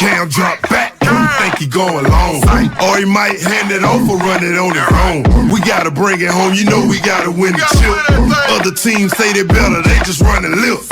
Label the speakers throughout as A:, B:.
A: Cam drop back, you think he going long. Or he might hand it off or run it on his own. We gotta bring it home, you know we gotta win the chip. Other teams say they better, they just run and lift.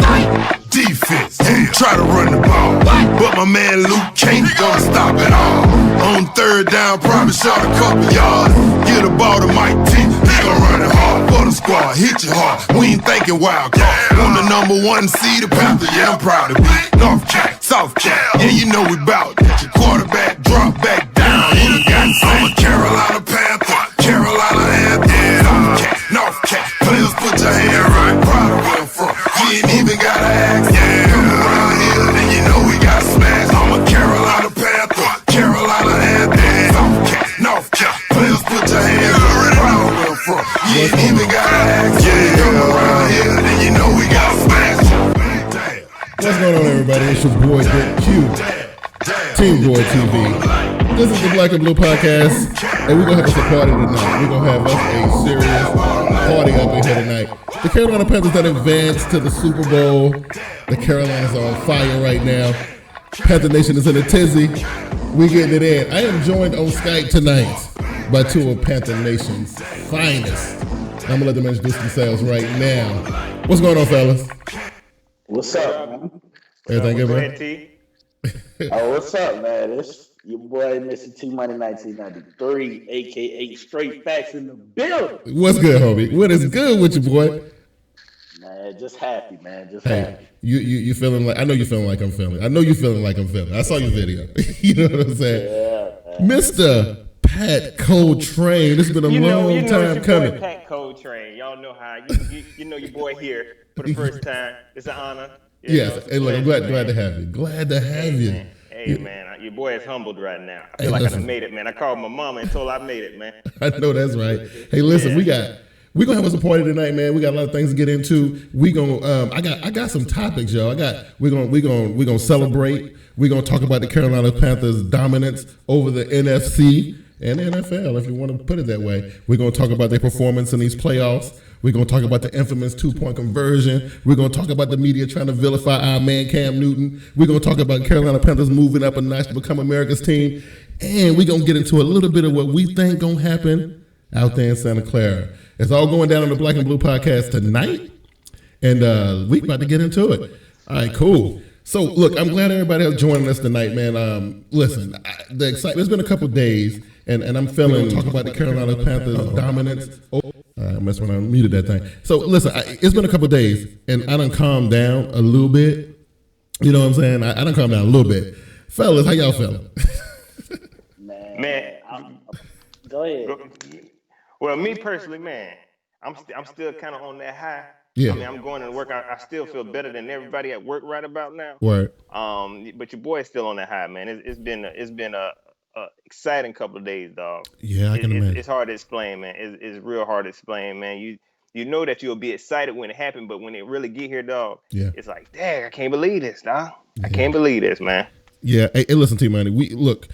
A: Defense, try to run the ball, but my man Luke can't gonna stop it all. On third down, probably shot a couple yards. Get the ball to Mike T, he gon' run it hard. For the squad, hit you hard, we ain't thinking wild card. On the number 1 seed, the Panther, yeah, I'm proud to be. North Cat, South Cat, yeah, you know we bout that. Your quarterback, drop back down, he got I'm a Carolina Panther, Carolina Panthers. South Cat, North Cat, players put your hand right. Proud of where I'm from, you ain't even gotta ask. Come around here, and you know we got smashed. I'm a Carolina Panther, Carolina Panthers. South Cat, North Cat, players put your hand right. Proud of where I'm from, you ain't even gotta ask. Come around here, and you know we got smashed.
B: What's going on, everybody? It's your boy, Dick Q, TeamBoydTV. This is the Black and Blue Podcast, and we're going to have us a party tonight. We're going to have us a serious party up in here tonight. The Carolina Panthers that advanced to the Super Bowl. The Carolinas are on fire right now. Panther Nation is in a tizzy. We getting it in. I am joined on Skype tonight by two of Panther Nation's finest. I'm going to let them introduce themselves right now. What's going on, fellas?
C: What's up, man?
B: Everything good, man?
C: Oh, what's up, man? It's your boy, Mr. T-Money 1993, a.k.a. Straight Facts in the building.
B: What's good, homie? What is good with you, boy?
C: Man, just happy, man. Just
B: hey,
C: happy.
B: You feeling like, I know you feeling like I'm feeling. I know you feeling like I'm feeling. I saw your video. You know what I'm saying? Yeah, Mr. Pat Coltrane. This has been a long time coming.
D: Pat Coltrane. Y'all know how. You know your boy here for the first time. It's an honor.
B: Yes. Hey, look, I'm glad to have you. Glad to have you.
D: Man. Hey, man, your boy is humbled right now. I feel like I done made it, man. I called my mama and told her I made it, man.
B: I know that's right. Hey, listen, we're gonna have us a party tonight, man. We got a lot of things to get into. We gonna I got some topics, y'all. We're gonna celebrate. We're gonna talk about the Carolina Panthers' dominance over the NFC and the NFL, if you want to put it that way. We're gonna talk about their performance in these playoffs. We're going to talk about the infamous 2-point conversion. We're going to talk about the media trying to vilify our man Cam Newton. We're going to talk about Carolina Panthers moving up a notch to become America's team. And we're going to get into a little bit of what we think going to happen out there in Santa Clara. It's all going down on the Black and Blue Podcast tonight. And we're about to get into it. All right, cool. So, look, I'm glad everybody is joining us tonight, man. Listen, the excitement. It's been a couple of days, and I'm feeling talk about the Carolina Panthers' dominance. I messed when I muted that thing. So listen, it's been a couple of days, and I done calmed down a little bit. You know what I'm saying? I done calmed down a little bit. Fellas, how y'all feeling?
C: Man, go ahead.
D: Well, me personally, man, I'm still kind of on that high.
B: Yeah.
D: I mean, I'm going to work. I still feel better than everybody at work right about now.
B: Word.
D: But your boy is still on that high, man. It's been a exciting couple of days, dog.
B: Yeah, I can imagine.
D: It's hard to explain, man. It's real hard to explain, man. You know that you'll be excited when it happened, but when it really get here, dog, it's like, dang, I can't believe this, dog. I can't believe this, man.
B: Yeah, hey, listen to you, man. We look.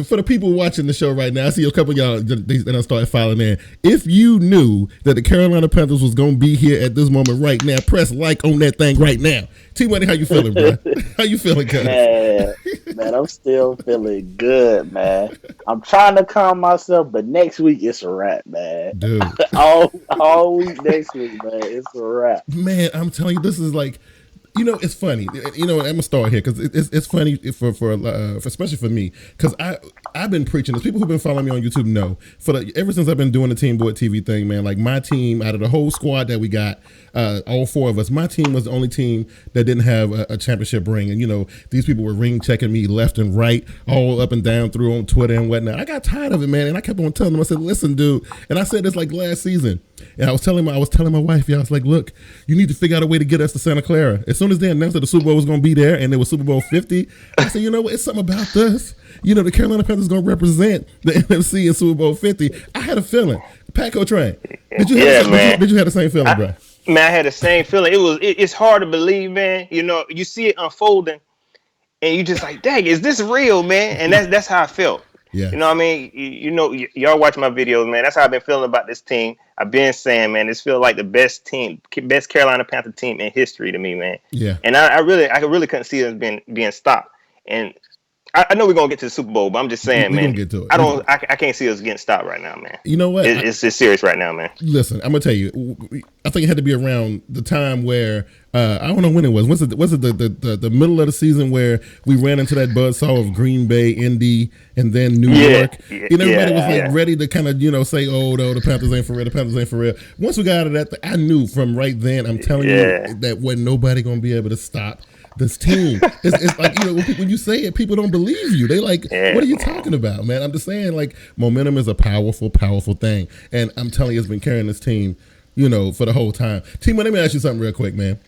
B: For the people watching the show right now, I see a couple of y'all that I started filing in. If you knew that the Carolina Panthers was going to be here at this moment right now, press like on that thing right now. T-Money, how you feeling, bro? How you feeling, cuz?
C: Man, I'm still feeling good, man. I'm trying to calm myself, but next week it's a wrap, man.
B: Dude.
C: all week next week, man, it's a wrap.
B: Man, I'm telling you, this is like, you know, it's funny. You know, I'm gonna start here because it's funny for especially for me, because I've been preaching this. People who've been following me on YouTube know ever since I've been doing the TeamBoydTV thing, man. Like my team, out of the whole squad that we got, all four of us, my team was the only team that didn't have a championship ring. And you know, these people were ring checking me left and right, all up and down through on Twitter and whatnot. I got tired of it, man, and I kept on telling them. I said, "Listen, dude," and I said this like last season. And I was telling my wife, I was like, look, you need to figure out a way to get us to Santa Clara. As soon as they announced that the Super Bowl was going to be there and it was Super Bowl 50, I said, you know what, it's something about this. You know, the Carolina Panthers going to represent the NFC in Super Bowl 50. I had a feeling. Pat Coltrane, did you have the same feeling, bro?
D: Man, I had the same feeling. It's hard to believe, man. You know, you see it unfolding and you just like, dang, is this real, man? And that's how I felt.
B: Yeah.
D: You know what I mean? You know, y'all watch my videos, man. That's how I've been feeling about this team. I've been saying, man, this feels like the best Carolina Panther team in history to me, man.
B: Yeah.
D: And I really couldn't see us being stopped. And I know we're gonna get to the Super Bowl, but I'm just saying,
B: we
D: man.
B: Gonna get to it.
D: I can't see us getting stopped right now, man.
B: You know what?
D: It's serious right now, man.
B: Listen, I'm gonna tell you. I think it had to be around the time where I don't know when it was. Was it the middle of the season where we ran into that buzzsaw of Green Bay, Indy, and then New York? And everybody was like ready to kind of say, "Oh no, the Panthers ain't for real. The Panthers ain't for real." Once we got out of that, I knew from right then. I'm telling you that wasn't nobody gonna be able to stop this team. It's like, when you say it, people don't believe you. They like, what are you talking about, man? I'm just saying, like, momentum is a powerful, powerful thing. And I'm telling you, it's been carrying this team, for the whole time. Team, let me ask you something real quick, man.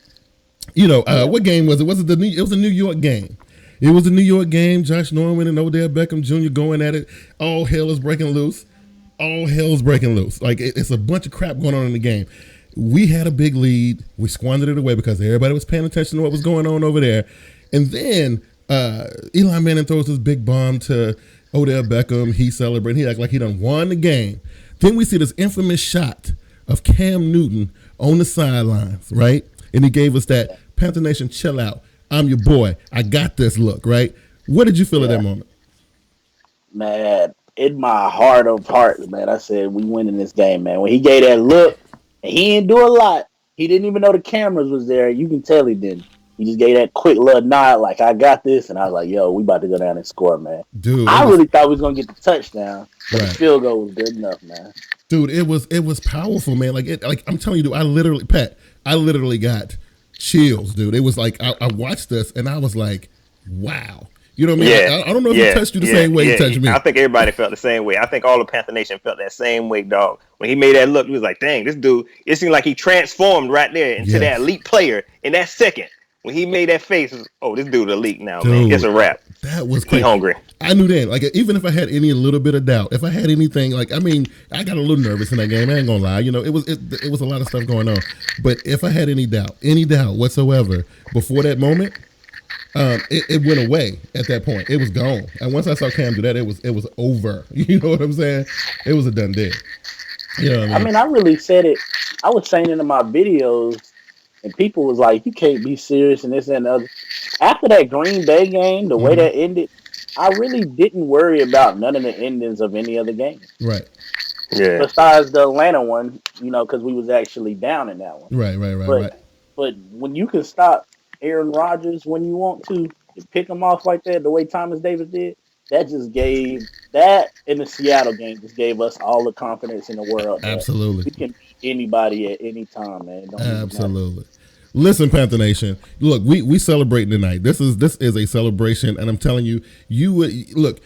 B: What game was it? It was a New York game. It was a New York game. Josh Norman and Odell Beckham Jr. going at it. All hell is breaking loose. All hell's breaking loose. Like, it's a bunch of crap going on in the game. We had a big lead. We squandered it away because everybody was paying attention to what was going on over there. And then Eli Manning throws this big bomb to Odell Beckham. He celebrated. He acted like he done won the game. Then we see this infamous shot of Cam Newton on the sidelines, right? And he gave us that Panther Nation chill out. I'm your boy. I got this look, right? What did you feel at that moment?
C: Man, in my heart of hearts, man, I said we winning this game, man. When he gave that look, he didn't do a lot. He didn't even know the cameras was there. You can tell he didn't. He just gave that quick little nod, like, I got this. And I was like, yo, we about to go down and score, man.
B: Dude,
C: I really thought we was going to get the touchdown. But the field goal was good enough, man.
B: Dude, it was powerful, man. Like I'm telling you, dude, I literally got chills, dude. It was like, I watched this and I was like, wow. You know what I mean?
D: Yeah,
B: I don't know if it touched you the same way it touched me.
D: I think everybody felt the same way. I think all the Panther Nation felt that same way, dog. When he made that look, he was like, dang, this dude, it seemed like he transformed right there into that elite player in that second. When he made that face, it was, oh, this dude elite now, dude, man. It's a wrap.
B: That was crazy.
D: He hungry.
B: I knew that. Like, even if I had any little bit of doubt, if I had anything, like, I mean, I got a little nervous in that game. I ain't gonna lie. It was a lot of stuff going on. But if I had any doubt whatsoever before that moment, it went away at that point. It was gone. And once I saw Cam do that, it was over. You know what I'm saying? It was a done deal. You know what I mean?
C: I really said it. I was saying it in my videos, and people was like, you can't be serious and this and the other. After that Green Bay game, the way that ended, I really didn't worry about none of the endings of any other game.
B: Right.
D: Yeah.
C: Besides the Atlanta one, because we was actually down in that one.
B: Right.
C: But when you can stop Aaron Rodgers when you want to pick him off like that, the way Thomas Davis did, that just gave that in the Seattle game just gave us all the confidence in the world.
B: Absolutely.
C: We can beat anybody at any time, man.
B: Absolutely. Listen, Panther Nation. Look, we celebrating tonight. This is a celebration, and I'm telling you, you would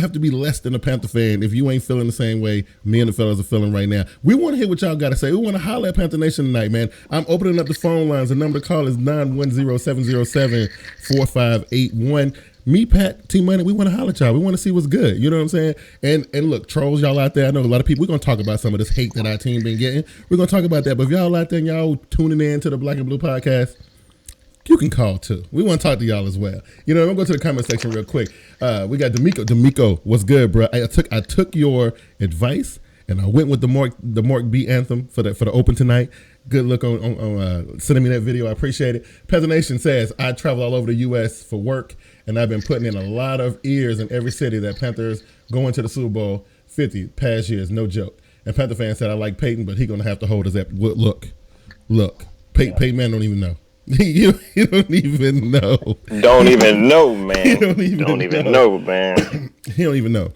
B: have to be less than a Panther fan if you ain't feeling the same way me and the fellas are feeling right now. We want to hear what y'all got to say. We want to holler at Panther Nation tonight, man. I'm opening up the phone lines. The number to call is 910-707-4581. Me, Pat, T-Money, we want to holler at y'all. We want to see what's good. You know what I'm saying? And look, trolls, y'all out there, I know a lot of people, we're going to talk about some of this hate that our team been getting. We're going to talk about that. But if y'all out there and y'all tuning in to the Black and Blue podcast, you can call too. We want to talk to y'all as well. I'm going to go to the comment section real quick. We got D'Amico, what's good, bro? I took your advice and I went with the Mark B anthem for the open tonight. Good look on sending me that video. I appreciate it. Panther Nation says, I travel all over the U.S. for work, and I've been putting in a lot of ears in every city that Panthers going to the Super Bowl 50 past years. No joke. And Panther fan said, I like Peyton, but he's going to have to hold us up. Look. Peyton man don't even know. You don't even know.
D: Don't even know, man. Don't even know, man.
B: He don't even know.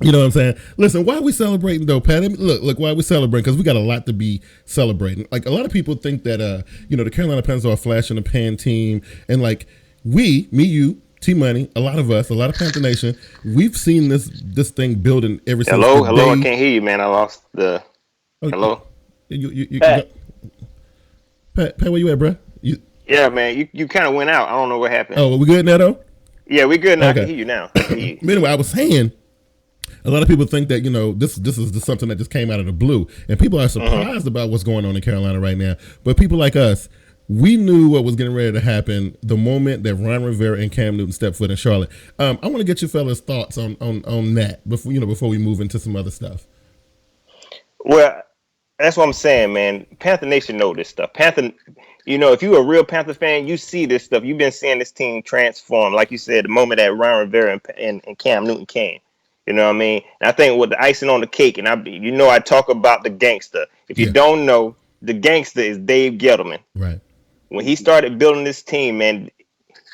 B: You know what I'm saying? Listen, why are we celebrating though, Pat? I mean, look, why are we celebrating? Because we got a lot to be celebrating. Like, a lot of people think that, the Carolina Panthers are a flash in the pan team. And like, me, you, T-Money, a lot of us, a lot of Panther Nation, we've seen this thing building ever since.
D: Hello, I can't hear you, man. I lost the. Hello.
C: Pat.
B: Pat, where you at, bro?
D: Yeah, man, you kind of went out. I don't know what happened.
B: Oh, we good now though?
D: Yeah, we good now.
B: Okay.
D: I can hear you now.
B: Anyway, I was saying, a lot of people think that, this is just something that just came out of the blue. And people are surprised about what's going on in Carolina right now. But people like us, we knew what was getting ready to happen the moment that Ron Rivera and Cam Newton stepped foot in Charlotte. I want to get your fellas' thoughts on that before we move into some other stuff.
D: Well, That's what I'm saying, man. Panther Nation know this stuff. Panther, if you're a real Panther fan, you see this stuff. You've been seeing this team transform, like you said, the moment that Ron Rivera and Cam Newton came. You know what I mean? And I think with the icing on the cake, and I talk about the gangster. If you don't know, the gangster is Dave Gettleman.
B: Right.
D: When he started building this team, man,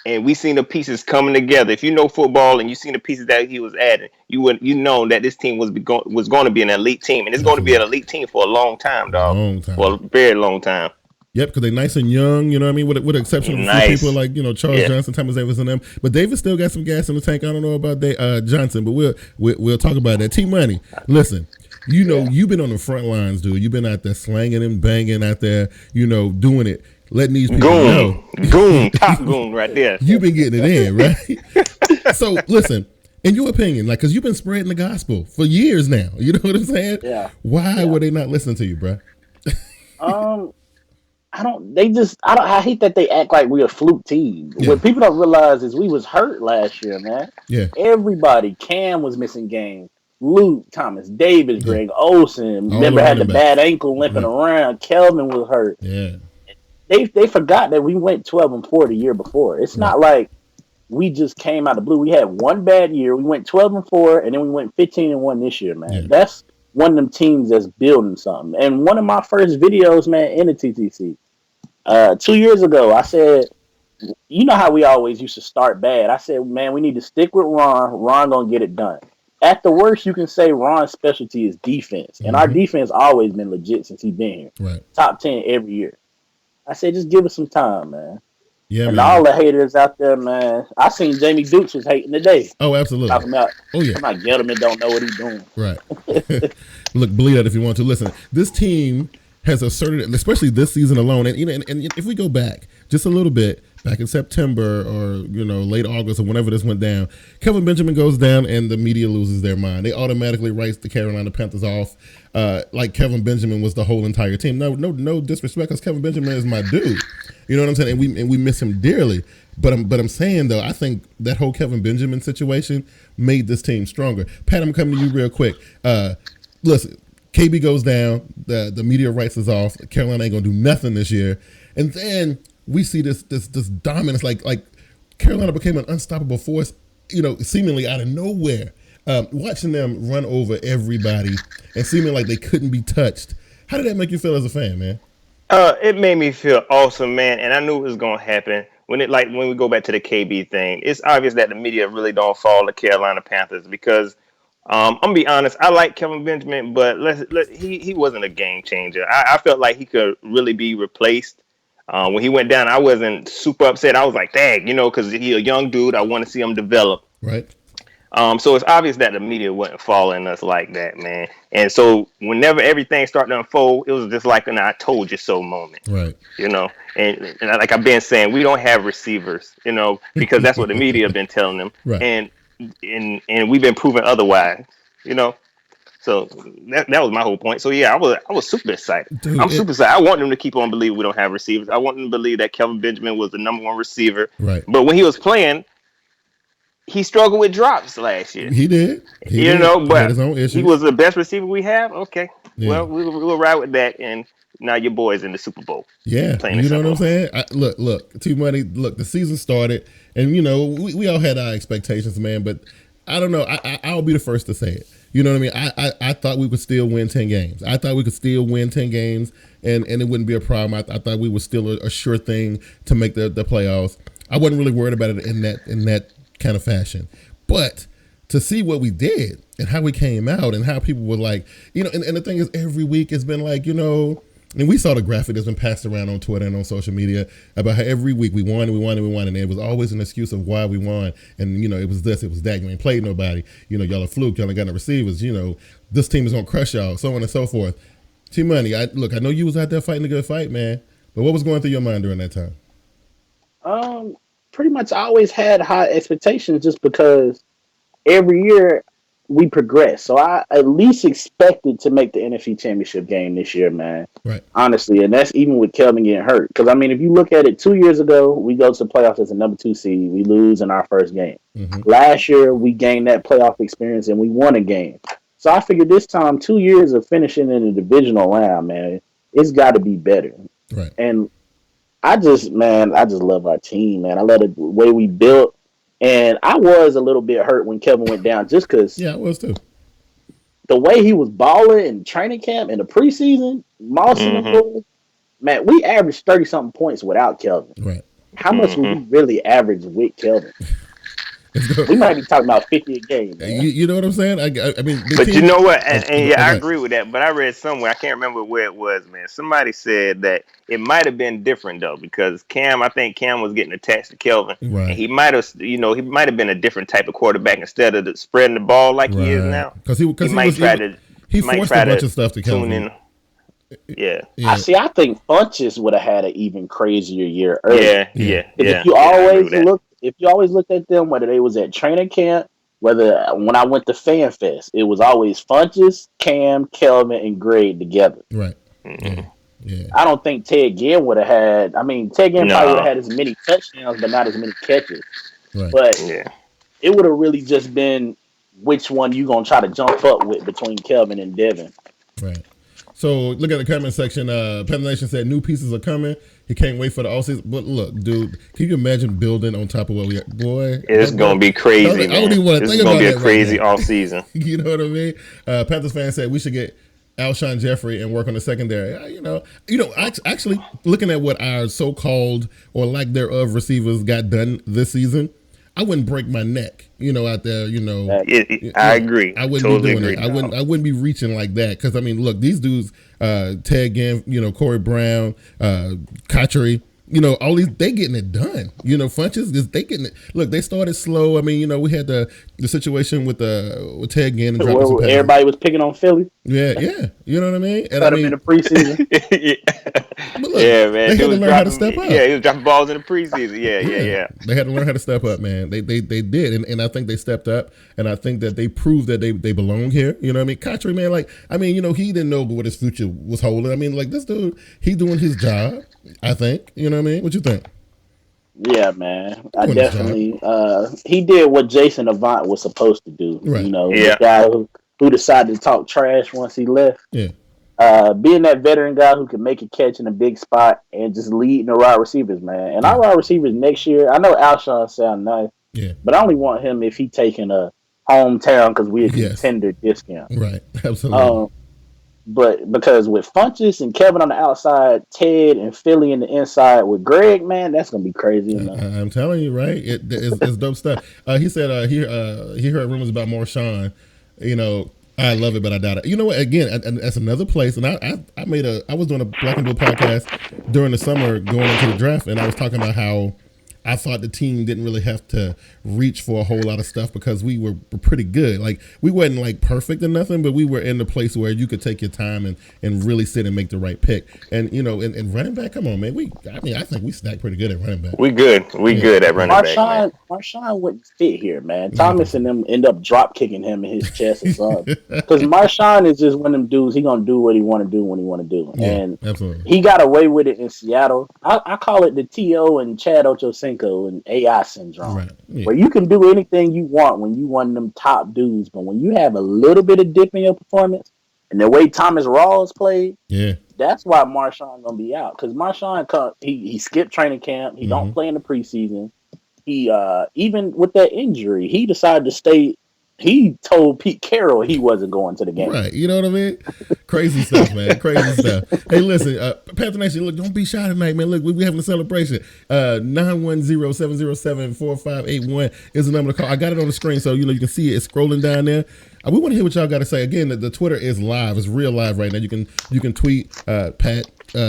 D: and we seen the pieces coming together. If you know football and you seen the pieces that he was adding, you know that this team was going to be an elite team, and it's going to be an elite team for a long time, dog.
B: Long time.
D: For a very long time.
B: Yep, because they're nice and young, you know what I mean? With the exception of a few people like, Charles Johnson, Thomas Davis, and them. But Davis still got some gas in the tank. I don't know about Johnson, but we'll talk about that. T-Money, listen, you've been on the front lines, dude. You've been out there slanging and banging out there, doing it. Letting these people know.
D: Top goon right there.
B: You've been getting it in, right? So, listen, in your opinion, like, because you've been spreading the gospel for years now. You know what I'm saying?
C: Yeah.
B: Why were they not listening to you, bro?
C: I hate that they act like we're a fluke team.
B: Yeah.
C: What people don't realize is we was hurt last year, man.
B: Yeah.
C: Everybody, Cam was missing games. Luke, Thomas Davis, Greg Olsen, remember had the bad ankle limping around. Kelvin was hurt.
B: Yeah.
C: They forgot that we went 12-4 the year before. It's not like we just came out of the blue. We had one bad year. We went 12-4, and then we went 15-1 this year, man.
B: Yeah.
C: That's one of them teams that's building something. And one of my first videos, man, in the TTC, 2 years ago, I said, you know how we always used to start bad. I said, man, we need to stick with Ron. Ron gonna get it done. At the worst, you can say Ron's specialty is defense, and our defense always been legit since he's been here.
B: Right.
C: Top 10 every year. I said, just give us some time, man.
B: Yeah,
C: and
B: man.
C: all the haters out there, man. I seen Jamie Dukes was hating today.
B: Oh, absolutely.
C: Talking about,
B: my
C: Gettleman don't know what he's doing.
B: Right. Look, believe that if you want to. Listen, this team has asserted, especially this season alone, and if we go back just a little bit, back in September or late August or whenever this went down, Kelvin Benjamin goes down and the media loses their mind. They automatically write the Carolina Panthers off like Kelvin Benjamin was the whole entire team. No disrespect, because Kelvin Benjamin is my dude. You know what I'm saying? And we miss him dearly. But I'm saying though, I think that whole Kelvin Benjamin situation made this team stronger. Pat, I'm coming to you real quick. Listen, KB goes down, the media writes us off. Carolina ain't gonna do nothing this year, and then we see this dominance, like Carolina became an unstoppable force, seemingly out of nowhere. Watching them run over everybody and seeming like they couldn't be touched. How did that make you feel as a fan, man?
D: It made me feel awesome, man, and I knew it was gonna happen. When we go back to the KB thing, it's obvious that the media really don't follow the Carolina Panthers because I'm gonna be honest, I like Kelvin Benjamin, but he wasn't a game changer. I felt like he could really be replaced. When he went down, I wasn't super upset. I was like, dang, because he's a young dude. I want to see him develop.
B: Right.
D: So it's obvious that the media wasn't following us like that, man. And so whenever everything started to unfold, it was just like an "I told you so" moment.
B: Right.
D: And like I've been saying, we don't have receivers, because that's what the media have been telling them.
B: Right.
D: And we've been proven otherwise, So that was my whole point. So yeah, I was super excited.
B: Dude,
D: I'm super excited. I want them to keep on believing we don't have receivers. I want them to believe that Kelvin Benjamin was the number one receiver.
B: Right.
D: But when he was playing, he struggled with drops last year.
B: He did.
D: But
B: he had his own issues.
D: he was the best receiver we have. Okay.
B: Yeah.
D: Well, we'll ride with that. And now your boy's in the Super Bowl.
B: Yeah. You know what I'm saying? Look, T-Money, the season started, and we all had our expectations, man. But I don't know. I'll be the first to say it. You know what I mean? I thought we could still win 10 games. I thought we could still win 10 games, and it wouldn't be a problem. I thought we were still a sure thing to make the playoffs. I wasn't really worried about it in that kind of fashion. But to see what we did and how we came out and how people were like, and the thing is, every week it's been like, and we saw the graphic that's been passed around on Twitter and on social media about how every week we won, and it was always an excuse of why we won. And, it was this, it was that. You ain't played nobody. Y'all are fluke. Y'all ain't got no receivers. This team is going to crush y'all, so on and so forth. T-Money, I know you was out there fighting a good fight, man. But what was going through your mind during that time?
C: Pretty much I always had high expectations just because every year we progress. So I at least expected to make the NFC Championship game this year, man.
B: Right.
C: Honestly, and that's even with Kelvin getting hurt. Because, if you look at it, 2 years ago, we go to the playoffs as a number 2 seed. We lose in our first game. Mm-hmm. Last year, we gained that playoff experience and we won a game. So I figured this time, 2 years of finishing in the divisional round, man, it's got to be better.
B: Right.
C: And I just love our team, man. I love the way we built. And I was a little bit hurt when Kevin went down just because
B: Yeah, I was too.
C: the way he was balling in training camp in the preseason, Moss and the boys, man, we averaged 30-something points without Kelvin.
B: Right.
C: How much would we really average with Kelvin? We might be talking about 50 a game.
B: You know what I'm saying? I mean,
D: but you know what? And yeah, I agree with that. But I read somewhere, I can't remember where it was, man. Somebody said that it might have been different though, because I think Cam was getting attached to Kelvin,
B: right.
D: And he might have been a different type of quarterback instead of spreading the ball like he is now.
B: Because he forced a bunch of stuff to Kelvin.
D: Yeah.
C: I think Funchess would have had an even crazier year earlier.
D: Yeah.
C: If you always looked at them, whether they was at training camp, whether when I went to Fan Fest, it was always Funchess, Cam, Kelvin, and Greg together.
B: Right. Yeah.
C: I don't think Ted Ginn would have had. I mean, Ted Ginn probably would have had as many touchdowns, but not as many catches.
B: Right.
C: But it would have really just been which one you gonna try to jump up with between Kelvin and Devin.
B: Right. So look at the comment section. Panther Nation said new pieces are coming. He can't wait for the offseason. But look, dude, can you imagine building on top of what we got? Boy,
D: it's gonna be crazy.
B: I don't even want to think about it.
D: It's gonna be a crazy offseason.
B: You know what I mean? Panthers fans said we should get Alshon Jeffrey and work on the secondary. Actually, looking at what our so-called or lack thereof receivers got done this season, I wouldn't break my neck, out there,
D: I agree.
B: I wouldn't be doing it. I wouldn't be reaching like that because, I mean, look, these dudes, Ted Ginn, Corey Brown, Cotchery, all these, they getting it done. Funches, they getting it. Look, they started slow. I mean, we had the situation with Ted Ginn. And
C: everybody was picking on Philly.
B: Yeah. You know what I mean? And
C: I mean, in the preseason.
B: Look,
D: man.
B: They had to learn how to step up.
D: Yeah, he was dropping balls in the preseason. Yeah.
B: They had to learn how to step up, man. They did, and I think they stepped up, and I think that they proved that they belong here. You know what I mean? Cotchery, man, he didn't know what his future was holding. I mean, like, this dude, he doing his job, I think. You know what I mean? What you think?
C: Yeah, man. I definitely he did what Jason Avant was supposed to do.
B: Right.
C: The guy who decided to talk trash once he left.
B: Yeah.
C: Being that veteran guy who can make a catch in a big spot and just leading the wide receivers, man. And our wide receivers next year, I know Alshon sound nice, but I only want him if he taking a hometown because we're a contender discount.
B: Right, absolutely.
C: But because with Funchess and Kevin on the outside, Ted and Philly in the inside with Greg, man, that's gonna be crazy.
B: I'm telling you, right? It's dope stuff. He said he heard rumors about Marshawn. I love it, but I doubt it. You know what? Again, and that's another place. And I was doing a Black and Blue podcast during the summer going into the draft, and I was talking about how I thought the team didn't really have to reach for a whole lot of stuff because we were pretty good. Like, we wasn't like perfect or nothing, but we were in the place where you could take your time and really sit and make the right pick. And and running back, come on, man. I think we stacked pretty good at running back.
D: We good. We good at running back.
C: Marshawn wouldn't fit here, man. Thomas and them end up drop kicking him in his chest or something. Because Marshawn is just one of them dudes. He gonna do what he want to do when he want to do, and
B: absolutely.
C: He got away with it in Seattle. I call it the T.O. and Chad Ochocinco and AI syndrome,
B: right.
C: Where you can do anything you want when you one of them top dudes, but when you have a little bit of dip in your performance, and the way Thomas Rawls played, that's why Marshawn gonna be out. Because Marshawn he skipped training camp, he don't play in the preseason. He even with that injury, he decided to stay. He told Pete Carroll he wasn't going to the game.
B: Right. You know what I mean? Crazy stuff, man. Crazy stuff. Hey, listen, Panther Nation, look, don't be shy tonight, man. Look, we having a celebration. 910-707-4581 is the number to call. I got it on the screen, so you can see it. It's scrolling down there. We want to hear what y'all got to say. Again, the Twitter is live. It's real live right now. You can tweet Pat,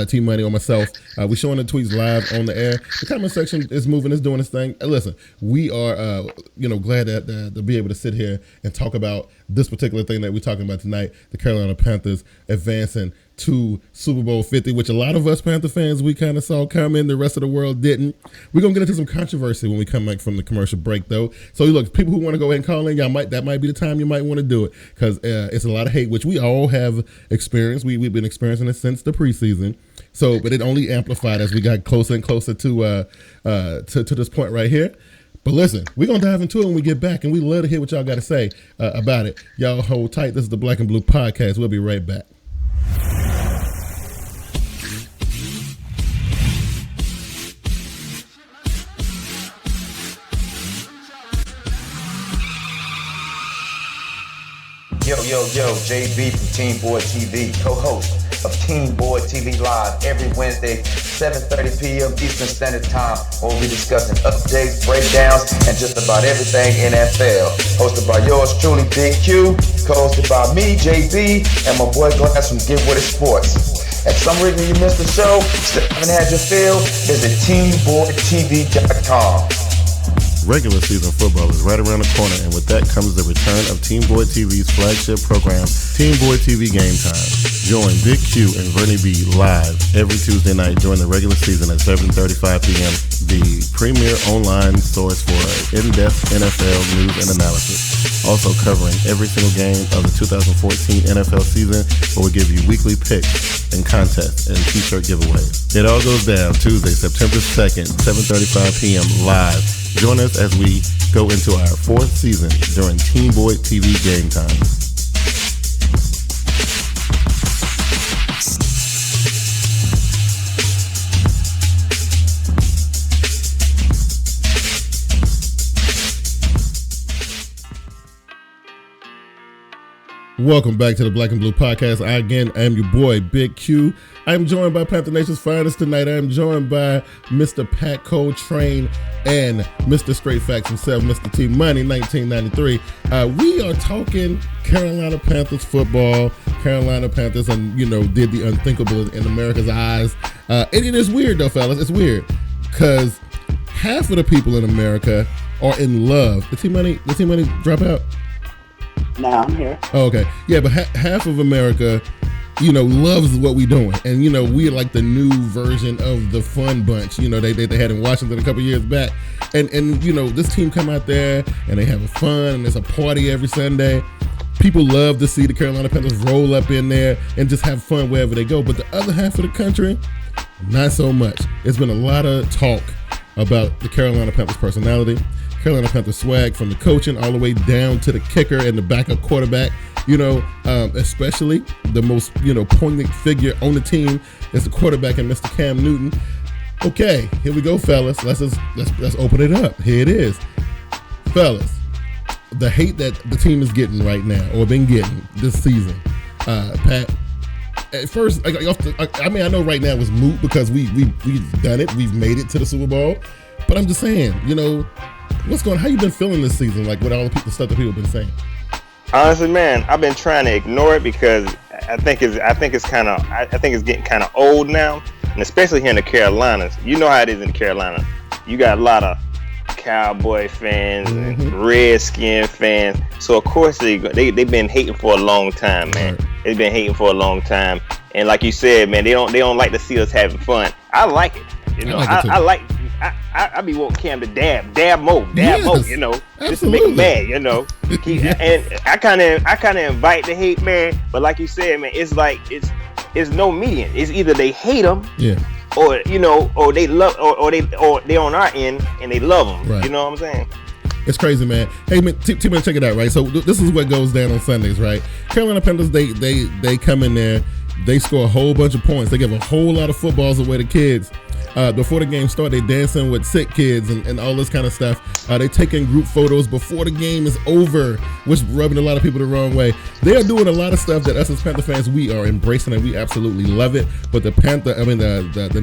B: T Money, or myself. We're showing the tweets live on the air. The comment section is moving. It's doing its thing. Listen, we are glad to be able to sit here and talk about this particular thing that we're talking about tonight. The Carolina Panthers advancing to Super Bowl 50, which a lot of us Panther fans, we kind of saw coming. The rest of the world didn't. We're going to get into some controversy when we come back from the commercial break, though. So, look, people who want to go ahead and call in, that might be the time you might want to do it because it's a lot of hate, which we all have experienced. We've been experiencing it since the preseason. So, but it only amplified as we got closer and closer to this point right here. But listen, we're going to dive into it when we get back, and we love to hear what y'all got to say about it. Y'all hold tight. This is the Black and Blue Podcast. We'll be right back.
E: Yo, JB from TeamBoydTV, co-host of TeamBoydTV Live every Wednesday, 7:30 p.m. Eastern Standard Time, where we'll be discussing updates, breakdowns, and just about everything NFL. Hosted by yours truly, Big Q, co-hosted by me, JB, and my boy Glass from Get With It Sports. If some reason you missed the show, still haven't had your fill, visit TeamBoydTV.com.
B: Regular season football is right around the corner, and with that comes the return of TeamBoydTV's flagship program, TeamBoydTV Game Time. Join Big Q and Vernie B live every Tuesday night during the regular season at 7:35 p.m., the premier online source for in-depth NFL news and analysis. Also covering every single game of the 2014 NFL season, where we give you weekly picks and contests and t-shirt giveaways. It all goes down Tuesday, September 2nd, 7:35 p.m. live. Join us as we go into our 4th season during TeamBoydTV Game Time. Welcome back to the Black and Blue Podcast. I again am your boy, Big Q. I'm joined by Panther Nation's finest tonight. I'm joined by Mr. Pat Coltrane and Mr. Straight Facts himself, Mr. T Money 1993. We are talking Carolina Panthers football. Carolina Panthers, and did the unthinkable in America's eyes. And it is weird though, fellas. It's weird because half of the people in America are in love. Did T Money drop out?
C: Nah, I'm here.
B: Oh, okay. Yeah, but half of America, loves what we doing. And, we're like the new version of the fun bunch, they had in Washington a couple years back. And this team come out there and they have fun and there's a party every Sunday. People love to see the Carolina Panthers roll up in there and just have fun wherever they go. But the other half of the country, not so much. There's been a lot of talk about the Carolina Panthers personality, Carolina Panthers swag, from the coaching all the way down to the kicker and the backup quarterback. Especially the most poignant figure on the team is the quarterback and Mr. Cam Newton. Okay, here we go, fellas. Let's open it up. Here it is, fellas. The hate that the team is getting right now, or been getting this season, Pat. At first, I know right now it's moot because we've done it. We've made it to the Super Bowl. But I'm just saying, what's going on? How you been feeling this season? Like with all the stuff that people have been saying.
D: Honestly, man, I've been trying to ignore it because I think it's getting kind of old now, and especially here in the Carolinas. You know how it is in the Carolinas. You got a lot of Cowboy fans and Redskin fans, so of course they've been hating for a long time, man.
B: Right.
D: They've been hating for a long time, and like you said, man, they don't like to see us having fun. I like it, I be wanting Cam to dab more, just to make him mad, And I kind of invite the hate, man. But like you said, man, it's like it's no median. It's either they hate him, or or they love, or they on our end and they love him.
B: Right.
D: You know what I'm saying?
B: It's crazy, man. Hey, man, T-Man, check it out, right? So this is what goes down on Sundays, right? Carolina Panthers, they come in there, they score a whole bunch of points. They give a whole lot of footballs away to kids. Before the game starts, they dancing with sick kids and all this kind of stuff. They taking group photos before the game is over, which rubbing a lot of people the wrong way. They are doing a lot of stuff that us as Panther fans, we are embracing, and we absolutely love it. But the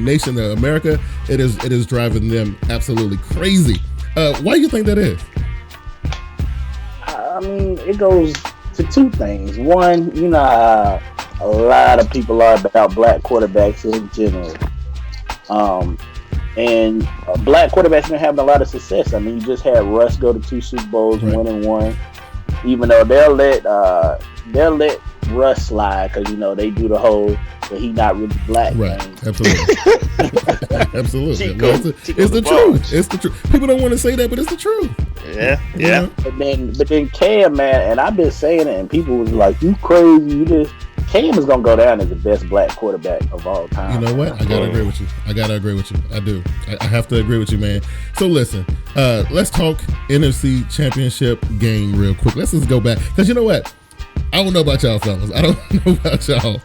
B: nation, the America, it is driving them absolutely crazy. Why do you think that is?
C: It goes to two things. One, how a lot of people are about black quarterbacks in general. And black quarterbacks been having a lot of success. You just had Russ go to 2 Super Bowls,
B: right.
C: Win and one. Even though they'll let Russ slide because they do the whole that he not really black.
B: Right,
C: thing.
B: absolutely, absolutely. It's the truth. It's the truth. People don't want to say that, but it's the truth.
D: Yeah.
C: But then Cam, man, and I've been saying it, and people was like, "You crazy? Cam is gonna go down as the best black quarterback of all time.
B: You know what? I gotta agree with you. I do. I have to agree with you, man. So listen, let's talk NFC Championship game real quick. Let's just go back because you know what? I don't know about y'all fellas. I don't know about y'all.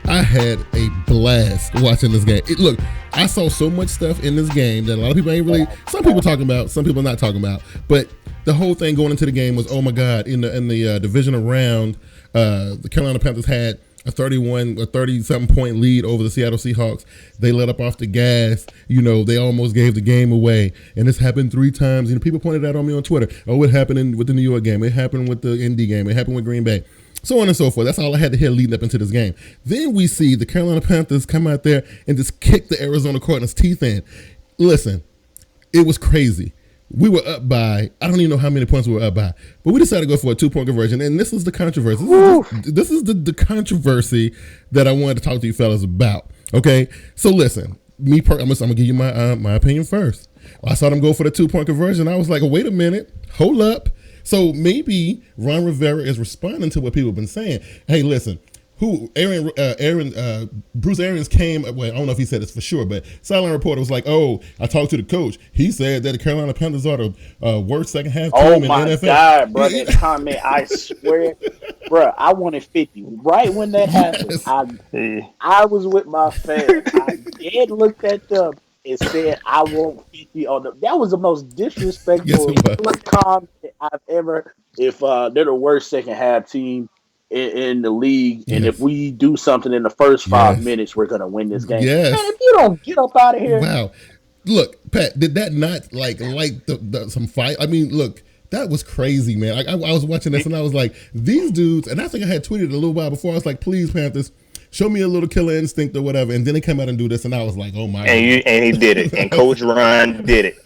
B: I had a blast watching this game. Look, I saw so much stuff in this game that a lot of people ain't really. Some people talking about, some people not talking about. But the whole thing going into the game was, oh my God! In the divisional round, the Carolina Panthers had a 30-something point lead over the Seattle Seahawks. They let up off the gas. You know, they almost gave the game away. And this happened 3 times. You know, people pointed that on me on Twitter. Oh, it happened with the New York game. It happened with the Indy game. It happened with Green Bay. So on and so forth. That's all I had to hear leading up into this game. Then we see the Carolina Panthers come out there and just kick the Arizona Cardinals' teeth in. Listen, it was crazy. We were up by, I don't even know how many points we were up by, but we decided to go for a 2-point conversion, and this is the controversy. This is the controversy that I wanted to talk to you fellas about, okay? So listen, I'm going to give you my opinion first. I saw them go for the 2-point conversion. I was like, oh, wait a minute, hold up. So maybe Ron Rivera is responding to what people have been saying. Hey, listen, Bruce Arians came, well, I don't know if he said this for sure, but sideline reporter was like, oh, I talked to the coach. He said that the Carolina Panthers are the worst second half team in the NFL. Oh, my God,
C: bro, that comment, I swear, bro, I wanted 50. Right when that happened, I was with my fans. I did look at them. It said, I want 50 on them. That was the most disrespectful comment I've ever. If they're the worst second half team in the league, and if we do something in the first 5 minutes, we're going to win this game.
B: Yes.
C: Man, if you don't get up out of here.
B: Wow. Look, Pat, did that not light some fight? I mean, look, that was crazy, man. I was watching this, and I was like, these dudes, and I think I had tweeted a little while before, I was like, please, Panthers, show me a little killer instinct or whatever. And then they come out and do this, and I was like, oh, my God.
D: And he did it. And Coach Ron did it.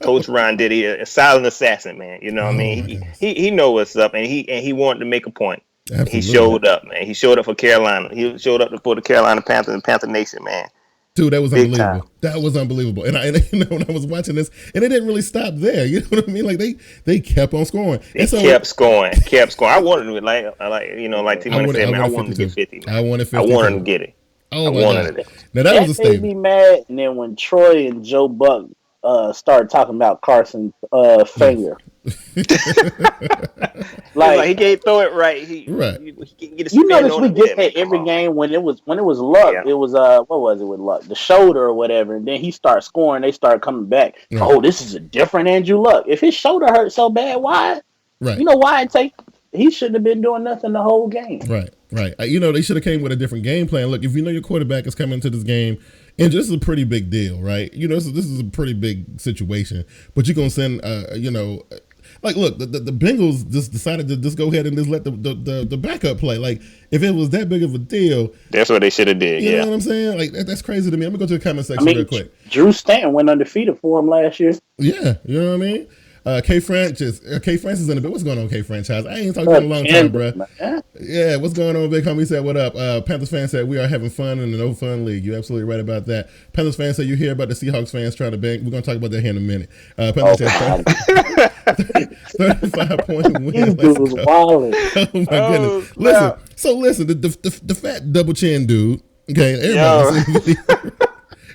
D: Coach Ron did it. A silent assassin, man. You know what I mean? He know what's up, and he wanted to make a point. Absolutely. He showed up, man. He showed up for Carolina. He showed up for the Carolina Panthers and Panther Nation, man.
B: Dude, that was unbelievable. That was unbelievable. And you know, when I was watching this, and it didn't really stop there. You know what I mean? Like they kept on scoring.
D: They kept scoring. I wanted to like T-Money said, man, I wanted to get 50. Man.
B: I wanted 50.
D: I wanted to get it.
B: Oh my God. Now that was a statement.
C: Made me mad. And then when Troy and Joe Buck started talking about Carson's finger.
D: like he can't throw it right. He can get a
C: you notice we get that every game when it was Luck. Yeah. It was what was it with Luck? The shoulder or whatever, and then he starts scoring. They start coming back. Right. Oh, this is a different Andrew Luck. If his shoulder hurt so bad, why? Right. You know why he shouldn't have been doing nothing the whole game.
B: Right. You know, they should have came with a different game plan. Look, if you know your quarterback is coming into this game, and this is a pretty big deal, right? You know, this is a pretty big situation, but you're gonna send, like, look, the Bengals just decided to just go ahead and just let the backup play. Like, if it was that big of a deal,
D: that's what they should have did.
B: You know what I'm saying? Like, that's crazy to me. I'm gonna go to the comment section real quick.
C: Drew Stanton went undefeated for him last year.
B: Yeah, you know what I mean. K Francis in the bit. What's going on, K Franchise? I ain't talked to you in a long time, bro. Yeah, what's going on, Big Homie? He said, what up? Panthers fan said, we are having fun in the no fun league. You're absolutely right about that. Panthers fan said, you hear about the Seahawks fans trying to bank. We're going to talk about that here in a minute. Panthers said 35-point win. Let's go. Oh, my goodness. Listen, the fat double chin dude, okay, everybody see the video.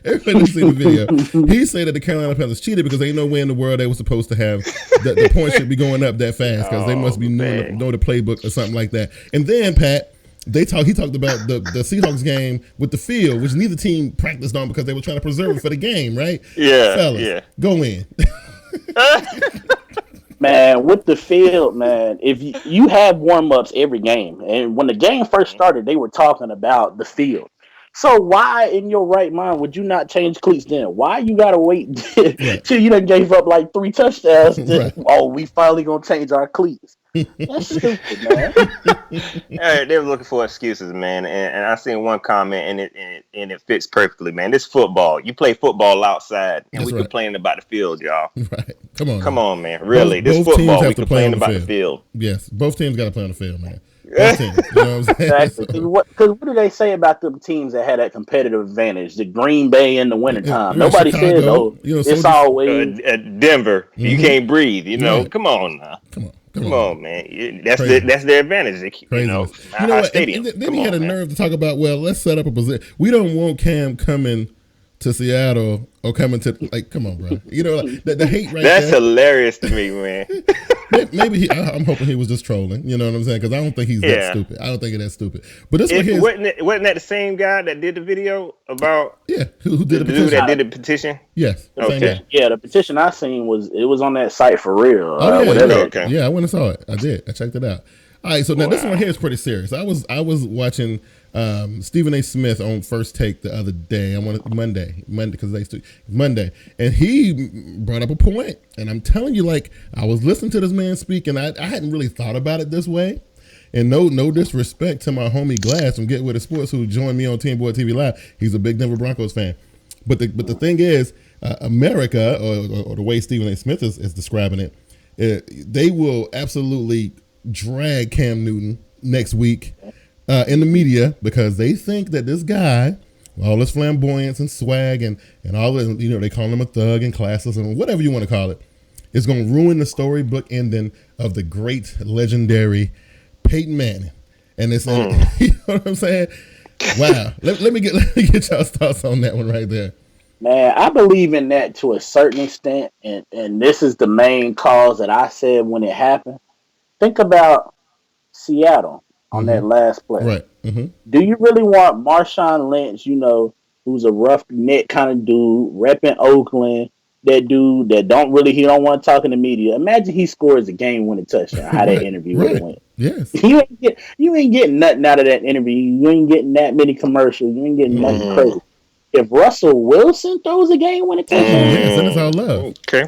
B: Everybody see the video. He said that the Carolina Panthers cheated because they know where in the world they were supposed to have the points should be going up that fast because they must be know the playbook or something like that. And then Pat, he talked about the Seahawks game with the field, which neither team practiced on because they were trying to preserve it for the game, right?
D: Yeah,
B: fellas, go in.
C: Man, with the field, man, if you have warm-ups every game, and when the game first started, they were talking about the field. So why, in your right mind, would you not change cleats then? Why you gotta wait till you done gave up like 3 touchdowns? Oh, we finally gonna change our cleats. That's stupid, man.
D: They were looking for excuses, man. And I seen one comment, and it fits perfectly, man. This football. You play football outside, and we complaining about the field, y'all.
B: Right.
D: Come on, man. Really, this football, we complaining about the field.
B: Yes, both teams got to play on the field, man. Both teams, you know what I'm saying?
C: Exactly. Because what do they say about the teams that had that competitive advantage? The Green Bay in the wintertime. Nobody says, it's always
D: Denver. You can't breathe. You know, come on now.
B: Come on.
D: Come on, man. That's their advantage. You know
B: what?
D: stadium.
B: And then he had a nerve to talk about, well, let's set up a position. We don't want Cam coming to Seattle or coming to, like, come on, bro. You know, the hate right
D: That's
B: there.
D: hilarious to me, man.
B: Maybe I'm hoping he was just trolling. You know what I'm saying? Because I don't think he's that stupid. I don't think he's that stupid. But this one here
D: wasn't that the same guy that did the video about?
B: Yeah, who did the
D: dude
B: petition?
D: that did the petition?
B: Yes.
D: Okay.
C: Yeah, the petition I seen was on that site for real.
D: Okay.
B: Yeah, I went and saw it. I did. I checked it out. All right, so now this one here is pretty serious. I was watching Stephen A. Smith on First Take the other day. I wanted Monday because Monday, and he brought up a point, and I'm telling you, like, I was listening to this man speak, and I hadn't really thought about it this way. And no disrespect to my homie Glass from Get With It Sports, who joined me on TeamBoydTV Live. He's a big Denver Broncos fan. But the thing is, America, or the way Stephen A. Smith is describing it, they will absolutely drag Cam Newton next week in the media because they think that this guy, all his flamboyance and swag and all the, you know, they call him a thug and classless and whatever you want to call it, is going to ruin the storybook ending of the great, legendary Peyton Manning. And it's, you know what I'm saying? Wow. let me get y'all's thoughts on that one right there.
C: Man, I believe in that to a certain extent, and this is the main cause that I said when it happened. Think about Seattle on that last play.
B: Right. Mm-hmm.
C: Do you really want Marshawn Lynch, you know, who's a rough neck kind of dude, repping Oakland, that dude that he don't want to talk in the media. Imagine he scores a game-winning touchdown, how that interview went.
B: Yes.
C: You ain't getting nothing out of that interview. You ain't getting that many commercials. You ain't getting nothing crazy. If Russell Wilson throws a game-winning touchdown,
B: yes, and it's all love.
D: Okay.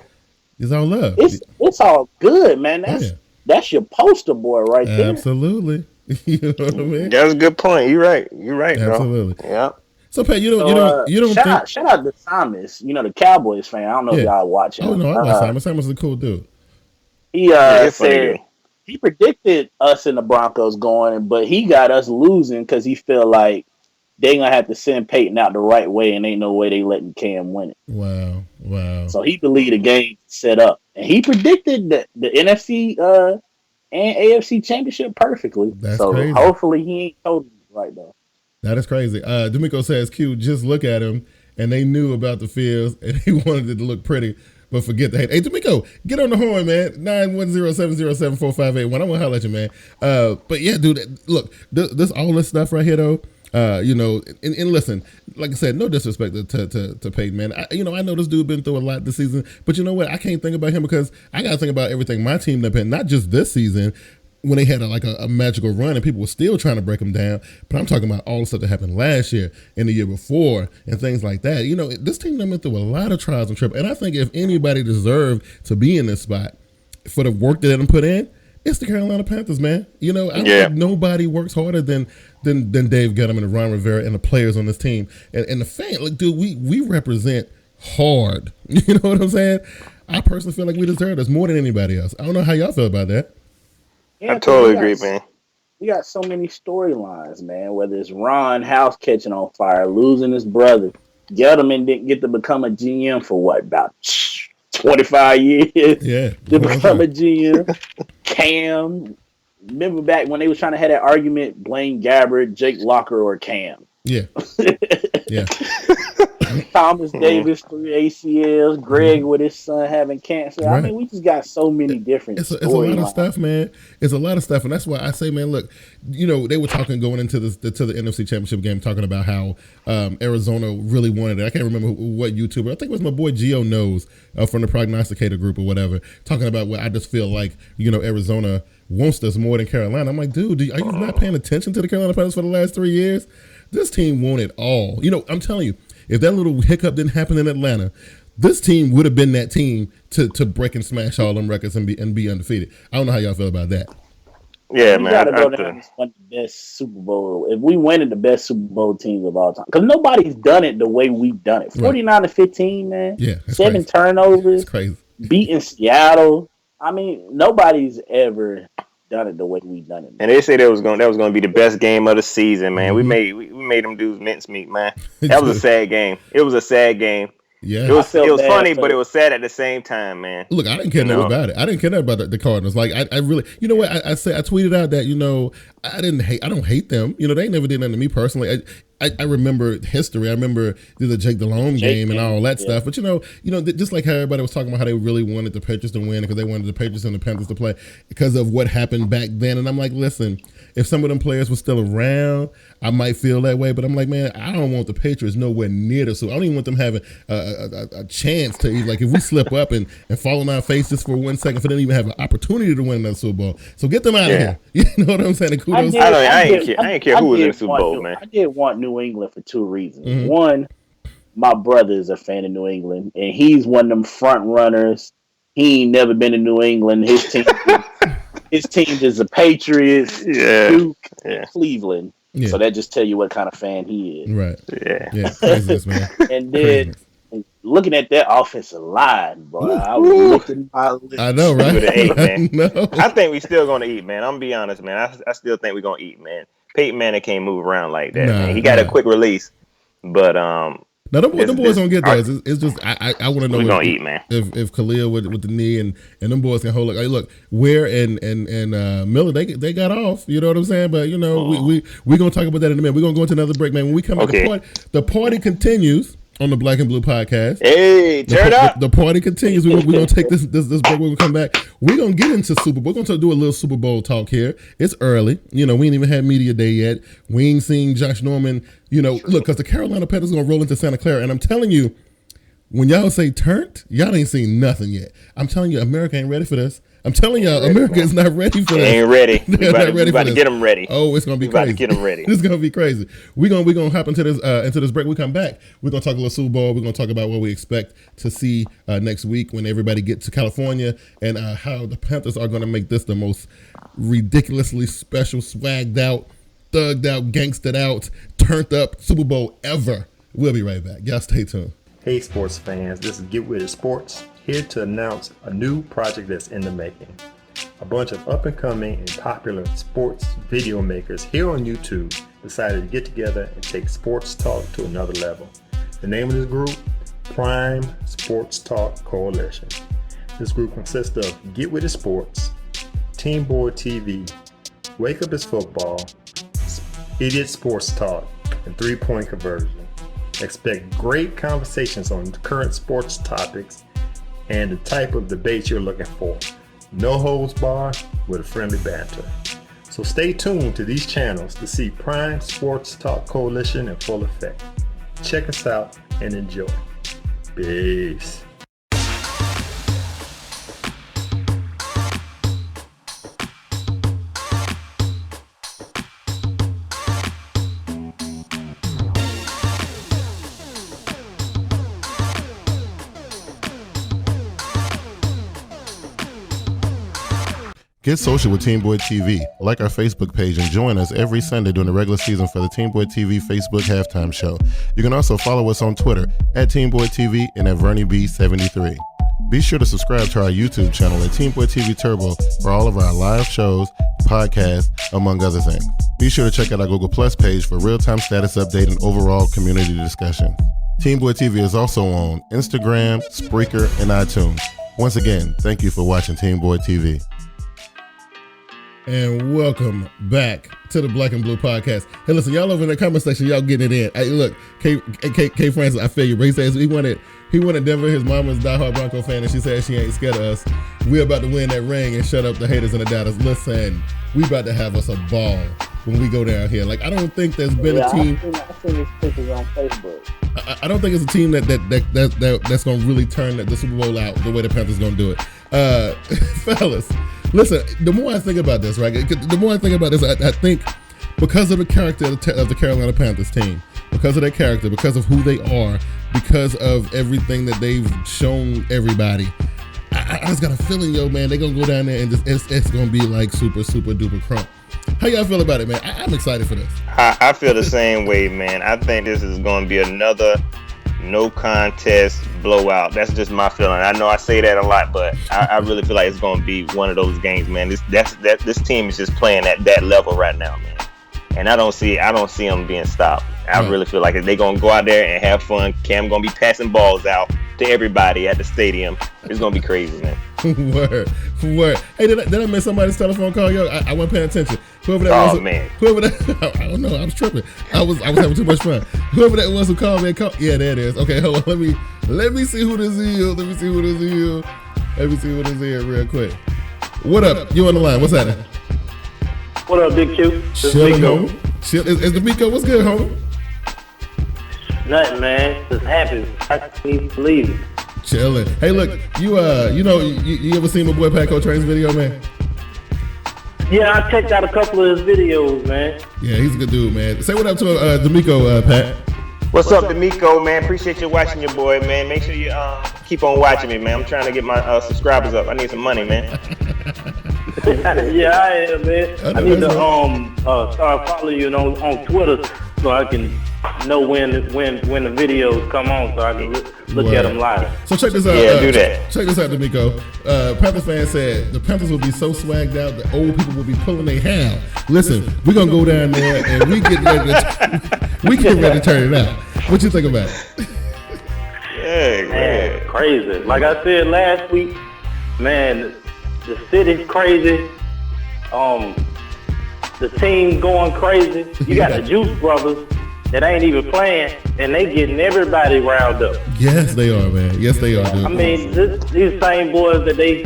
B: It's all love.
C: It's all good, man. That's your poster boy right there.
B: Absolutely. You know what I mean?
D: That's a good point. You're right,
B: absolutely.
D: bro. Yeah.
B: So Pat, you don't
C: shout out to Thomas, you know, the Cowboys fan. I don't know if y'all watching.
B: Oh no, I like Simon. Simon's a cool dude.
C: He said he predicted us and the Broncos going, but he got us losing because he feel like they gonna have to send Peyton out the right way, and ain't no way they letting Cam win it.
B: Wow.
C: So he believed the game set up, and he predicted that the NFC and AFC Championship perfectly.
B: That's
C: so
B: crazy.
C: Hopefully he ain't told right though.
B: That is crazy. D'Amico says, Q, just look at him, and they knew about the fields, and he wanted it to look pretty, but forget the hate. Hey, D'Amico, get on the horn, man. 910-707-4581. I want to holler at you, man. But yeah, dude, look, all this stuff right here, though, you know, and listen, like I said, no disrespect to Peyton, man. I know this dude been through a lot this season, but you know what? I can't think about him because I got to think about everything my team done, not just this season, when they had a magical run and people were still trying to break them down. But I'm talking about all the stuff that happened last year and the year before and things like that. You know, this team went through a lot of trials and tribulations. And I think if anybody deserved to be in this spot for the work that they put in, it's the Carolina Panthers, man. You know, I think nobody works harder than Dave Gettleman and Ron Rivera and the players on this team. And the fan, like, dude, we represent hard. You know what I'm saying? I personally feel like we deserve this more than anybody else. I don't know how y'all feel about that.
C: Yeah,
D: I totally agree, man.
C: We got so many storylines, man. Whether it's Ron House catching on fire, losing his brother, Gettleman didn't get to become a GM for about 25 years.
B: Yeah,
C: to become a GM. Cam, remember back when they was trying to have that argument, Blaine Gabbert, Jake Locker, or Cam?
B: Yeah. Yeah.
C: Thomas Davis, 3 ACLs, Greg with his son having cancer. Right. I mean, we just got so many different
B: It's a lot of stuff, man. It's a lot of stuff. And that's why I say, man, look, you know, they were talking going into the NFC Championship game, talking about how Arizona really wanted it. I can't remember what YouTuber. I think it was my boy Gio Knows from the Prognosticator group or whatever, talking about what I just feel like, you know, Arizona wants this more than Carolina. I'm like, dude, are you not paying attention to the Carolina Panthers for the last 3 years? This team won it all. You know, I'm telling you, if that little hiccup didn't happen in Atlanta, this team would have been that team to break and smash all them records and be undefeated. I don't know how y'all feel about that.
D: Yeah,
C: we
D: man.
C: Gotta go down as one of the best Super Bowl. If we win the best Super Bowl teams of all time, because nobody's done it the way we've done it. 49-15, man.
B: Yeah,
C: 7 turnovers.
B: It's crazy.
C: Beating Seattle. I mean, nobody's ever done it the way we done it. Man.
D: And they say that was going to be the best game of the season, man. Mm-hmm. We made them dudes mincemeat, man. That was a sad game. It was a sad game.
B: Yeah.
D: It was
C: felt bad
D: funny,
C: for
D: but it
C: them.
D: was sad at the same time, man.
B: Look, I didn't care nothing about it. I didn't care nothing about the Cardinals. Like, I really, you know what? I tweeted out that, I don't hate them. They never did nothing to me personally. I remember history. I remember the Jake Delhomme game and all that stuff. But just like how everybody was talking about how they really wanted the Patriots to win because they wanted the Patriots and the Panthers to play because of what happened back then. And I'm like, listen, if some of them players were still around, I might feel that way. But I'm like, man, I don't want the Patriots nowhere near the Super. I don't even want them having a chance to, like, if we slip up and fall on our faces for 1 second, for them to even have an opportunity to win another Super Bowl. So get them out of here. You know what I'm saying? Kudos.
D: I ain't care who was in the Super Bowl, man.
C: I did want New England for two reasons.
B: Mm-hmm.
C: One, my brother is a fan of New England, and he's one of them front runners. He ain't never been to New England. His team is the Patriots, Duke, Cleveland. Yeah. So that just tell you what kind of fan he is.
B: Right.
D: Yeah.
B: Craziness, man.
C: And then looking at that offensive line, boy, I was looking.
B: I know, right?
D: With an 8, man.
B: No.
D: I think we still gonna eat, man. I'm gonna be honest, man. I still think we're gonna eat, man. Peyton Manning can't move around like that, man. He got a quick release, but
B: now the boys don't get those. It's just I want to know
D: we're gonna eat, man.
B: If Khalil with the knee and them boys can hold it. Hey, look, Ware and Miller they got off. You know what I'm saying? But we gonna talk about that in a minute. We're gonna go into another break, man. When we come back, the party continues on the Black and Blue podcast.
D: Hey, turn it up.
B: The party continues. We're going to take this break. We're going to come back. We're going to get into Super Bowl. We're going to do a little Super Bowl talk here. It's early. We ain't even had media day yet. We ain't seen Josh Norman. Look, because the Carolina Panthers are going to roll into Santa Clara. And I'm telling you, when y'all say turned, y'all ain't seen nothing yet. I'm telling you, America ain't ready for this. I'm telling y'all, America is not ready for this.
D: They ain't ready. We about to get them ready.
B: Oh, it's gonna be crazy.
D: About to get them ready.
B: It's gonna be crazy. We're gonna hop into this break. We come back. We're gonna talk a little Super Bowl. We're gonna talk about what we expect to see next week when everybody gets to California and how the Panthers are gonna make this the most ridiculously special, swagged out, thugged out, gangstered out, turned up Super Bowl ever. We'll be right back. Y'all stay tuned.
F: Hey sports fans, this is Get With It Sports, here to announce a new project that's in the making. A bunch of up-and-coming and popular sports video makers here on YouTube decided to get together and take sports talk to another level. The name of this group, Prime Sports Talk Coalition. This group consists of Get With It Sports, TeamBoydTV, Wake Up Is Football, Idiot Sports Talk, and 3-Point Conversion. Expect great conversations on current sports topics and the type of debate you're looking for. No holds barred with a friendly banter. So stay tuned to these channels to see Prime Sports Talk Coalition in full effect. Check us out and enjoy. Peace.
B: Get social with TeamBoydTV. Like our Facebook page and join us every Sunday during the regular season for the TeamBoydTV Facebook halftime show. You can also follow us on Twitter at TeamBoydTV and at VernieB73. Be sure to subscribe to our YouTube channel at TeamBoydTV Turbo for all of our live shows, podcasts, among other things. Be sure to check out our Google Plus page for real-time status update and overall community discussion. TeamBoydTV is also on Instagram, Spreaker, and iTunes. Once again, thank you for watching TeamBoydTV. And welcome back to the Black and Blue podcast. Hey, listen, y'all over in the comment section, y'all getting it in. Hey, look, K Francis, I feel you, but he says he wanted Denver. His mama's a diehard Bronco fan, and she said she ain't scared of us. We're about to win that ring and shut up the haters and the doubters. Listen, we about to have us a ball when we go down here. Like, I don't think there's been a team.
C: I've seen these pictures on Facebook.
B: I don't think it's a team that's going to really turn the Super Bowl out the way the Panthers going to do it. Fellas, listen, the more I think about this, right? I think because of the character of the Carolina Panthers team, because of their character, because of who they are, because of everything that they've shown everybody, I just got a feeling, man, they're going to go down there and it's going to be like super duper crump. How y'all feel about it, man? I'm excited for this.
D: I feel the same way, man. I think this is going to be another no contest blowout. That's just my feeling. I know I say that a lot, but I really feel like it's going to be one of those games, man. This team is just playing at that level right now, man. and I don't see them being stopped. I really feel like they're gonna go out there and have fun. Cam gonna be passing balls out to everybody at the stadium. It's gonna be crazy, man.
B: Word. Hey, did I miss somebody's telephone call? Yo, I wasn't paying attention. Whoever that was,
D: man.
B: Whoever that, I don't know. I was tripping. I was having too much fun. Whoever that was who called me, yeah, there it is. Okay, hold on. Let me see who this is. Let me see who this is real quick. What up? You on the line? What's happening?
G: What up, Big Q?
B: Chilling, homie. Is the Miko? What's good, homie?
G: Nothing, man. Just happy. I can't even believe it.
B: Chilling. Hey, look, you ever seen my boy Pat Cotrain's video, man?
G: Yeah, I checked out a couple of his videos, man.
B: Yeah, he's a good dude, man. Say what up to D'Amico, Pat.
D: What's up, D'Amico, man? Appreciate you watching your boy, man. Make sure you keep on watching me, man. I'm trying to get my subscribers up. I need some money, man.
G: Yeah, I am, man. I need to start following you on Twitter so I can know when the videos come on, so I can look at them live.
B: So check this out.
D: Yeah, do that.
B: Check this out, D'Amico. Panthers fan said the Panthers will be so swagged out that old people will be pulling their hair. Listen, we're gonna go down there and we get ready to turn it out. What you think about it?
D: Yeah,
G: man, crazy. Like I said last week, man, the city's crazy. The team going crazy. You got the Juice Brothers that ain't even playing, and they getting everybody riled up.
B: Yes, they are, man. Yes, they are, dude.
G: I mean, these same boys that they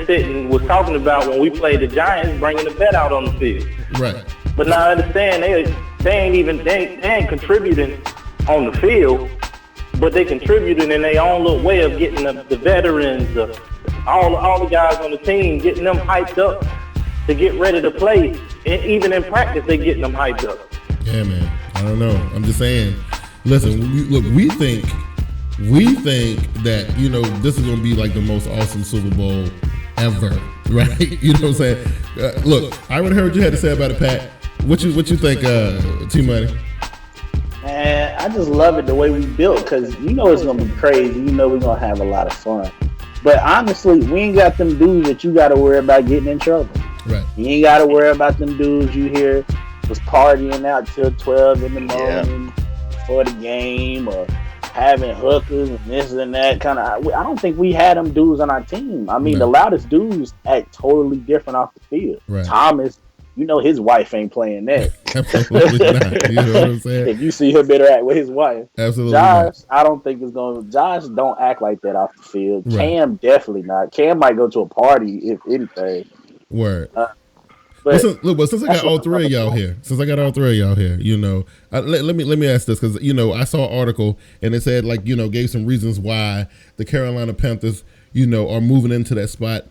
G: sitting was talking about when we played the Giants, bringing the bet out on the field.
B: Right.
G: But now I understand they ain't contributing on the field, but they contributing in their own little way of getting the veterans, all the guys on the team, getting them hyped up to get ready to play. And even in practice, they getting them hyped up.
B: Yeah, man. I don't know. I'm just saying. Listen, we think that this is gonna be like the most awesome Super Bowl ever, right? You know what I'm saying? Look, I already heard what you had to say about it, Pat. What you think, T Money?
C: Man, I just love it the way we built, because it's gonna be crazy. We're gonna have a lot of fun. But honestly, we ain't got them dudes that you gotta worry about getting in trouble.
B: Right.
C: You ain't gotta worry about them dudes you hear was partying out till 12 in the morning for the game, or having hookers and this and that kind of. I don't think we had them dudes on our team. I mean, The loudest dudes act totally different off the field.
B: Right.
C: Thomas, his wife ain't playing that.
B: Absolutely not. You know what I'm saying?
C: If you see him interact with his wife.
B: Absolutely
C: Josh,
B: not.
C: I don't think it's going to. Josh don't act like that off the field.
B: Right.
C: Cam, definitely not. Cam might go to a party, if anything.
B: Word.
C: But
B: since I got all three of y'all here, let me ask this, because I saw an article and it said gave some reasons why the Carolina Panthers are moving into that spot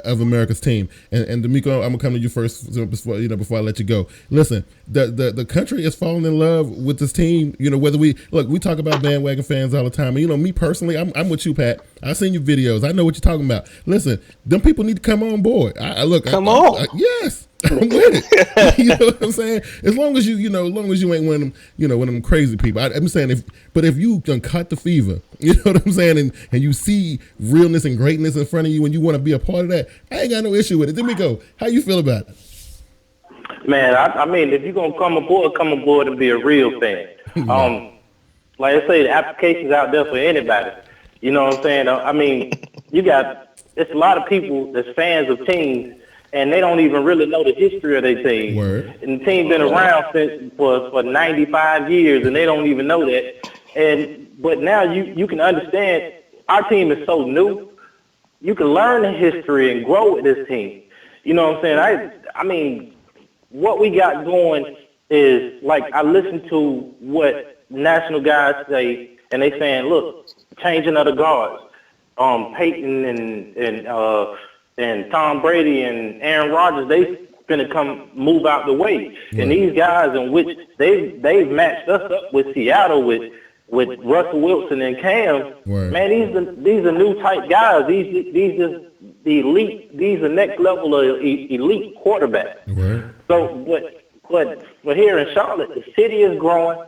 B: of America's team. And D'Amico, I'm gonna come to you first before I let you go. Listen, the country is falling in love with this team. Whether we talk about bandwagon fans all the time. And me personally, I'm with you, Pat. I've seen your videos. I know what you're talking about. Listen, them people need to come on board. Come on. Yes. I'm with it. You know what I'm saying? As long as you ain't one of them, one of them crazy people. I'm saying if you can cut the fever, you know what I'm saying, and you see realness and greatness in front of you and you want to be a part of that, I ain't got no issue with it. D'Amico, how you feel about it?
G: Man, I mean, if you're gonna come aboard and be a real fan. Like I say, the application's out there for anybody. You know what I'm saying? I mean, it's a lot of people that's fans of teams, and they don't even really know the history of their team.
B: Word.
G: And the team's been around for 95 years, and they don't even know that. But now you can understand, our team is so new. You can learn the history and grow with this team. You know what I'm saying? I mean, what we got going is, like, I listen to what national guys say, and they saying, look, changing of the guards. Peyton and Tom Brady and Aaron Rodgers, they finna move out the way. And these guys, in which they've matched us up with Seattle with Russell Wilson and Cam.
B: Word.
G: Man, these are new type guys. These are the elite. These are next level of elite quarterbacks.
B: Word.
G: So, but here in Charlotte, the city is growing.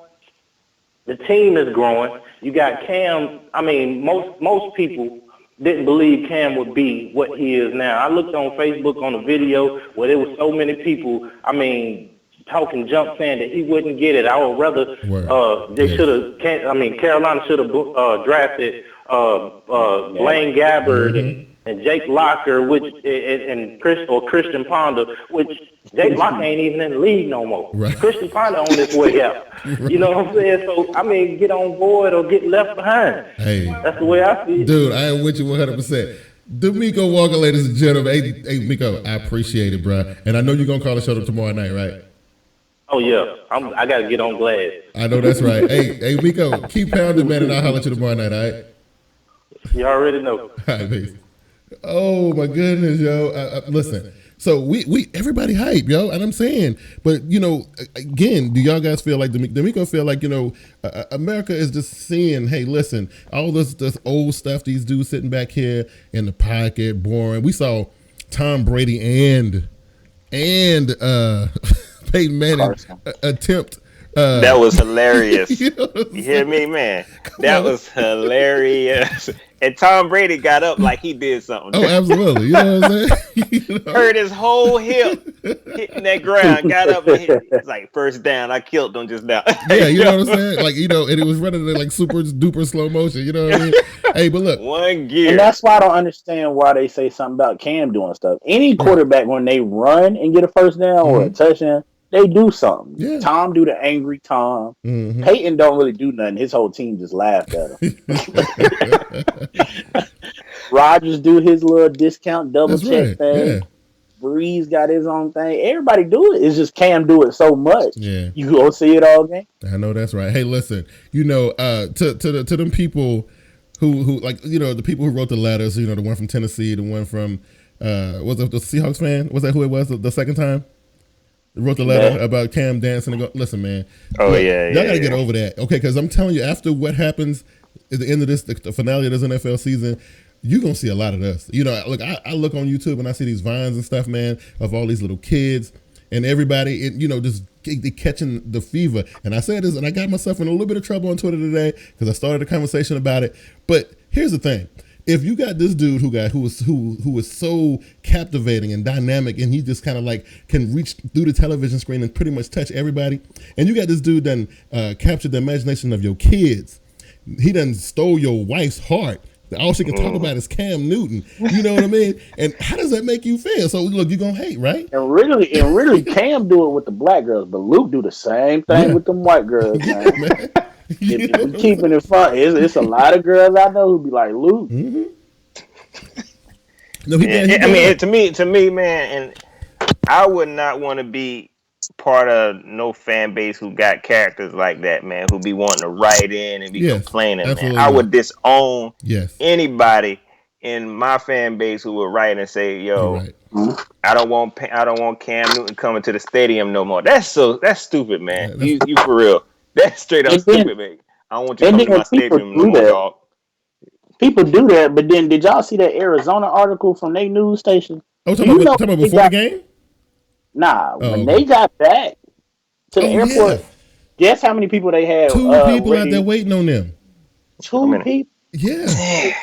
G: The team is growing. You got Cam. I mean, most people didn't believe Cam would be what he is now. I looked on Facebook on a video where there was so many people, I mean, talking junk saying that he wouldn't get it. I would rather Carolina should have drafted Blaine Gabbert and Jake Locker, and Christian Ponder, which Jake Locker ain't even in the league no more.
B: Right.
G: Christian Ponder on his way out. Right. You know what I'm saying? So get on board or get left behind.
B: Hey,
G: that's the way I see it.
B: Dude, I am with you 100%. D'Amico Walker, ladies and gentlemen. Hey, Miko, I appreciate it, bro. And I know you're gonna call the show tomorrow night, right?
G: Oh yeah, I gotta get on Glass.
B: I know that's right. Hey, Miko, keep pounding, man, and I'll holler at you tomorrow night. All right?
G: You already know.
B: All right, peace. Oh my goodness, yo! Listen, so we everybody hype, yo, and I'm saying, but again, do y'all guys feel like D'Amico feel like America is just seeing, hey, listen, all this old stuff, these dudes sitting back here in the pocket, boring. We saw Tom Brady and Peyton Manning attempt.
D: That was hilarious. You hear me, man? That was hilarious. And Tom Brady got up like he did something.
B: Oh, absolutely. You know what I'm saying?
D: Heard his whole hip hitting that ground, got up and hit. It's like first down. I killed them just now.
B: Yeah, you know what I'm saying? Like, and it was running in like super duper slow motion. You know what I mean? Hey, but look.
D: One gear.
C: And that's why I don't understand why they say something about Cam doing stuff. Any quarterback, when they run and get a first down or a touchdown, they do something.
B: Yeah.
C: Tom do the angry Tom. Peyton don't really do nothing. His whole team just laughed at him. Rodgers do his little discount double check thing. Yeah. Breeze got his own thing. Everybody do it. It's just Cam do it so much.
B: Yeah.
C: You go see it all game.
B: I know that's right. Hey, listen, to them people who like, the people who wrote the letters, the one from Tennessee, the one from was it the Seahawks fan? Was that who it was the second time? Wrote the letter about Cam dancing and go, listen, man.
D: Oh,
B: look,
D: yeah.
B: Y'all got to get over that. Okay, because I'm telling you, after what happens at the end of this, the finale of this NFL season, you're going to see a lot of this. Look, I look on YouTube and I see these vines and stuff, man, of all these little kids and everybody, just they catching the fever. And I said this, and I got myself in a little bit of trouble on Twitter today because I started a conversation about it. But here's the thing. If you got this dude who was so captivating and dynamic, and he just kind of like can reach through the television screen and pretty much touch everybody, and you got this dude done captured the imagination of your kids, he done stole your wife's heart. All she can talk about is Cam Newton. You know what I mean? And how does that make you feel? So look, you're gonna hate, right?
C: And really, Cam do it with the black girls, but Luke do the same thing with them white girls, man. If we're keeping it fun, it's a lot of girls I know who be like, Luke.
B: No,
D: to me, man, and I would not want to be part of no fan base who got characters like that, man, who be wanting to write in and be complaining, man. I would disown anybody in my fan base who would write and say, yo, I don't want Cam Newton coming to the stadium no more. That's stupid, man. You for real. That's straight up stupid, man. I don't want you coming to my stadium no more, dog.
C: People do that, but then did y'all see that Arizona article from their news station?
B: Oh, talking about before the game?
C: Nah, when they got back to the airport, guess how many people they had?
B: 2 people out there waiting on them.
C: 2 people?
B: Yeah.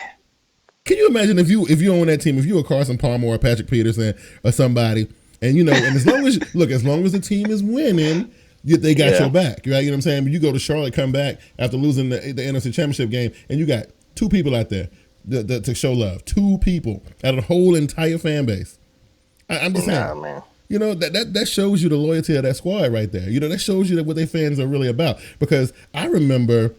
B: Can you imagine if you on that team, if you were Carson Palmer or Patrick Peterson or somebody, and and as long as the team is winning, they got your back, right? You know what I'm saying? But you go to Charlotte, come back after losing the NFC Championship game, and you got 2 people out there to show love. 2 people out of the whole entire fan base. I'm just saying,
D: man.
B: That shows you the loyalty of that squad right there. That shows you what their fans are really about. Because I remember,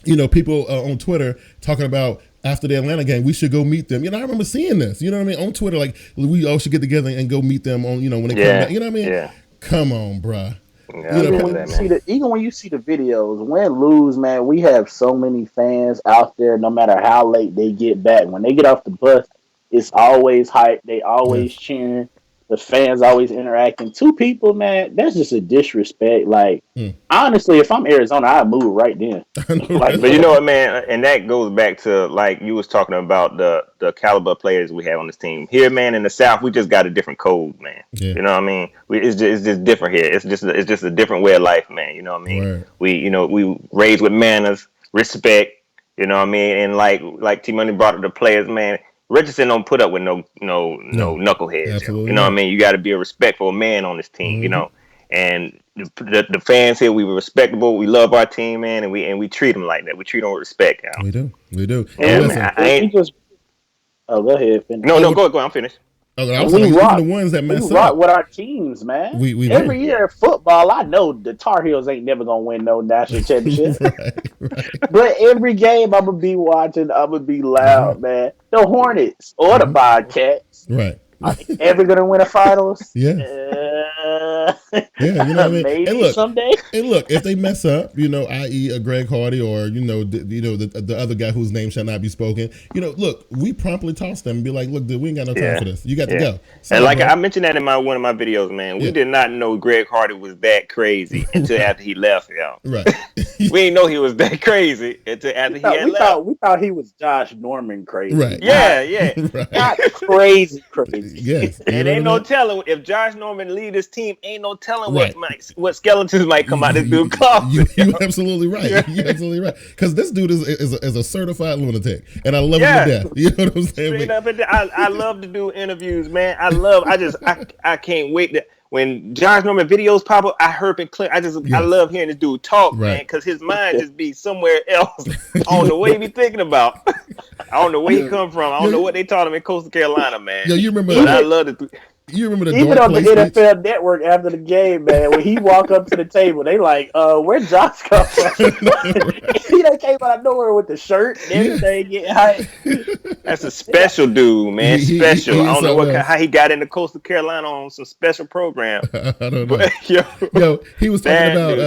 B: people on Twitter talking about after the Atlanta game, we should go meet them. I remember seeing this. You know what I mean? On Twitter, like we all should get together and go meet them on. When they come back. You know what I mean?
C: Yeah.
B: Come on, bruh.
C: Yeah, even when you see the videos, win, lose, man, we have so many fans out there. No matter how late they get back, when they get off the bus, it's always hype. They always cheering. The fans always interacting. 2 people, man, that's just a disrespect. Like, honestly, if I'm Arizona, I'd move right then.
D: But you know what, man? And that goes back to, like, you was talking about the caliber of players we have on this team. Here, man, in the South, we just got a different code, man. Yeah. You know what I mean? It's just different here. It's just a different way of life, man. You know what I mean? Right. We raised with manners, respect, you know what I mean? And like T-Money brought up the players, man. Richardson don't put up with no knuckleheads. Absolutely. You know what I mean? You got to be a respectful man on this team, And the fans here, we were respectable. We love our team, man, and we treat them like that. We treat them with respect.
B: We do.
D: And
B: listen,
D: I ain't
C: just. Oh, go ahead. Finish.
D: no, go. I'm finished.
B: Okay, I was saying, even the ones that mess
C: we rock
B: up
C: with our teams, man.
B: We
C: every
B: do.
C: year in football, I know the Tar Heels ain't never gonna win no national championship.
B: right.
C: But every game I'm gonna be watching, I'm gonna be loud, man. The Hornets or the Bobcats,
B: Right.
C: are they ever gonna win a finals?
B: Yeah. Yeah, you know what I mean?
C: Maybe someday.
B: And look, if they mess up, i.e. a Greg Hardy or the other guy whose name shall not be spoken, look, we promptly toss them and be like, look, dude, we ain't got no time for this. You got to go.
D: And like I mentioned that in one of my videos, man, we did not know Greg Hardy was that crazy until after he left, y'all.
B: Right.
D: We didn't know he was that crazy until after he had left.
C: We thought he was Josh Norman crazy.
B: Right.
D: Yeah.
B: Right.
C: Not crazy.
B: Yes.
D: And ain't no telling if Josh Norman lead his team. Ain't no telling what skeletons might come out this dude closet.
B: You're absolutely right. You're absolutely right. Because this dude is a certified lunatic, and I love him to death. You know what I'm saying?
D: I love to do interviews, man. I can't wait to. When Josh Norman videos pop up, I heard it clear. I love hearing this dude talk, man, because his mind just be somewhere else. I don't know what he be thinking about. I don't know where he come from. I don't know what they taught him in Coastal Carolina, man.
B: Yeah, you remember?
D: I love it.
B: You remember the
C: even on the
B: NFL
C: speech? Network after the game, man, when he walk up to the table, they like, where'd Josh come from? He done came out of nowhere with the shirt and everything getting hyped.
D: That's a special dude, man. Special.
B: He
D: I don't know how he got into Coastal Carolina on some special program.
B: I don't know.
D: But,
B: yo, he was talking about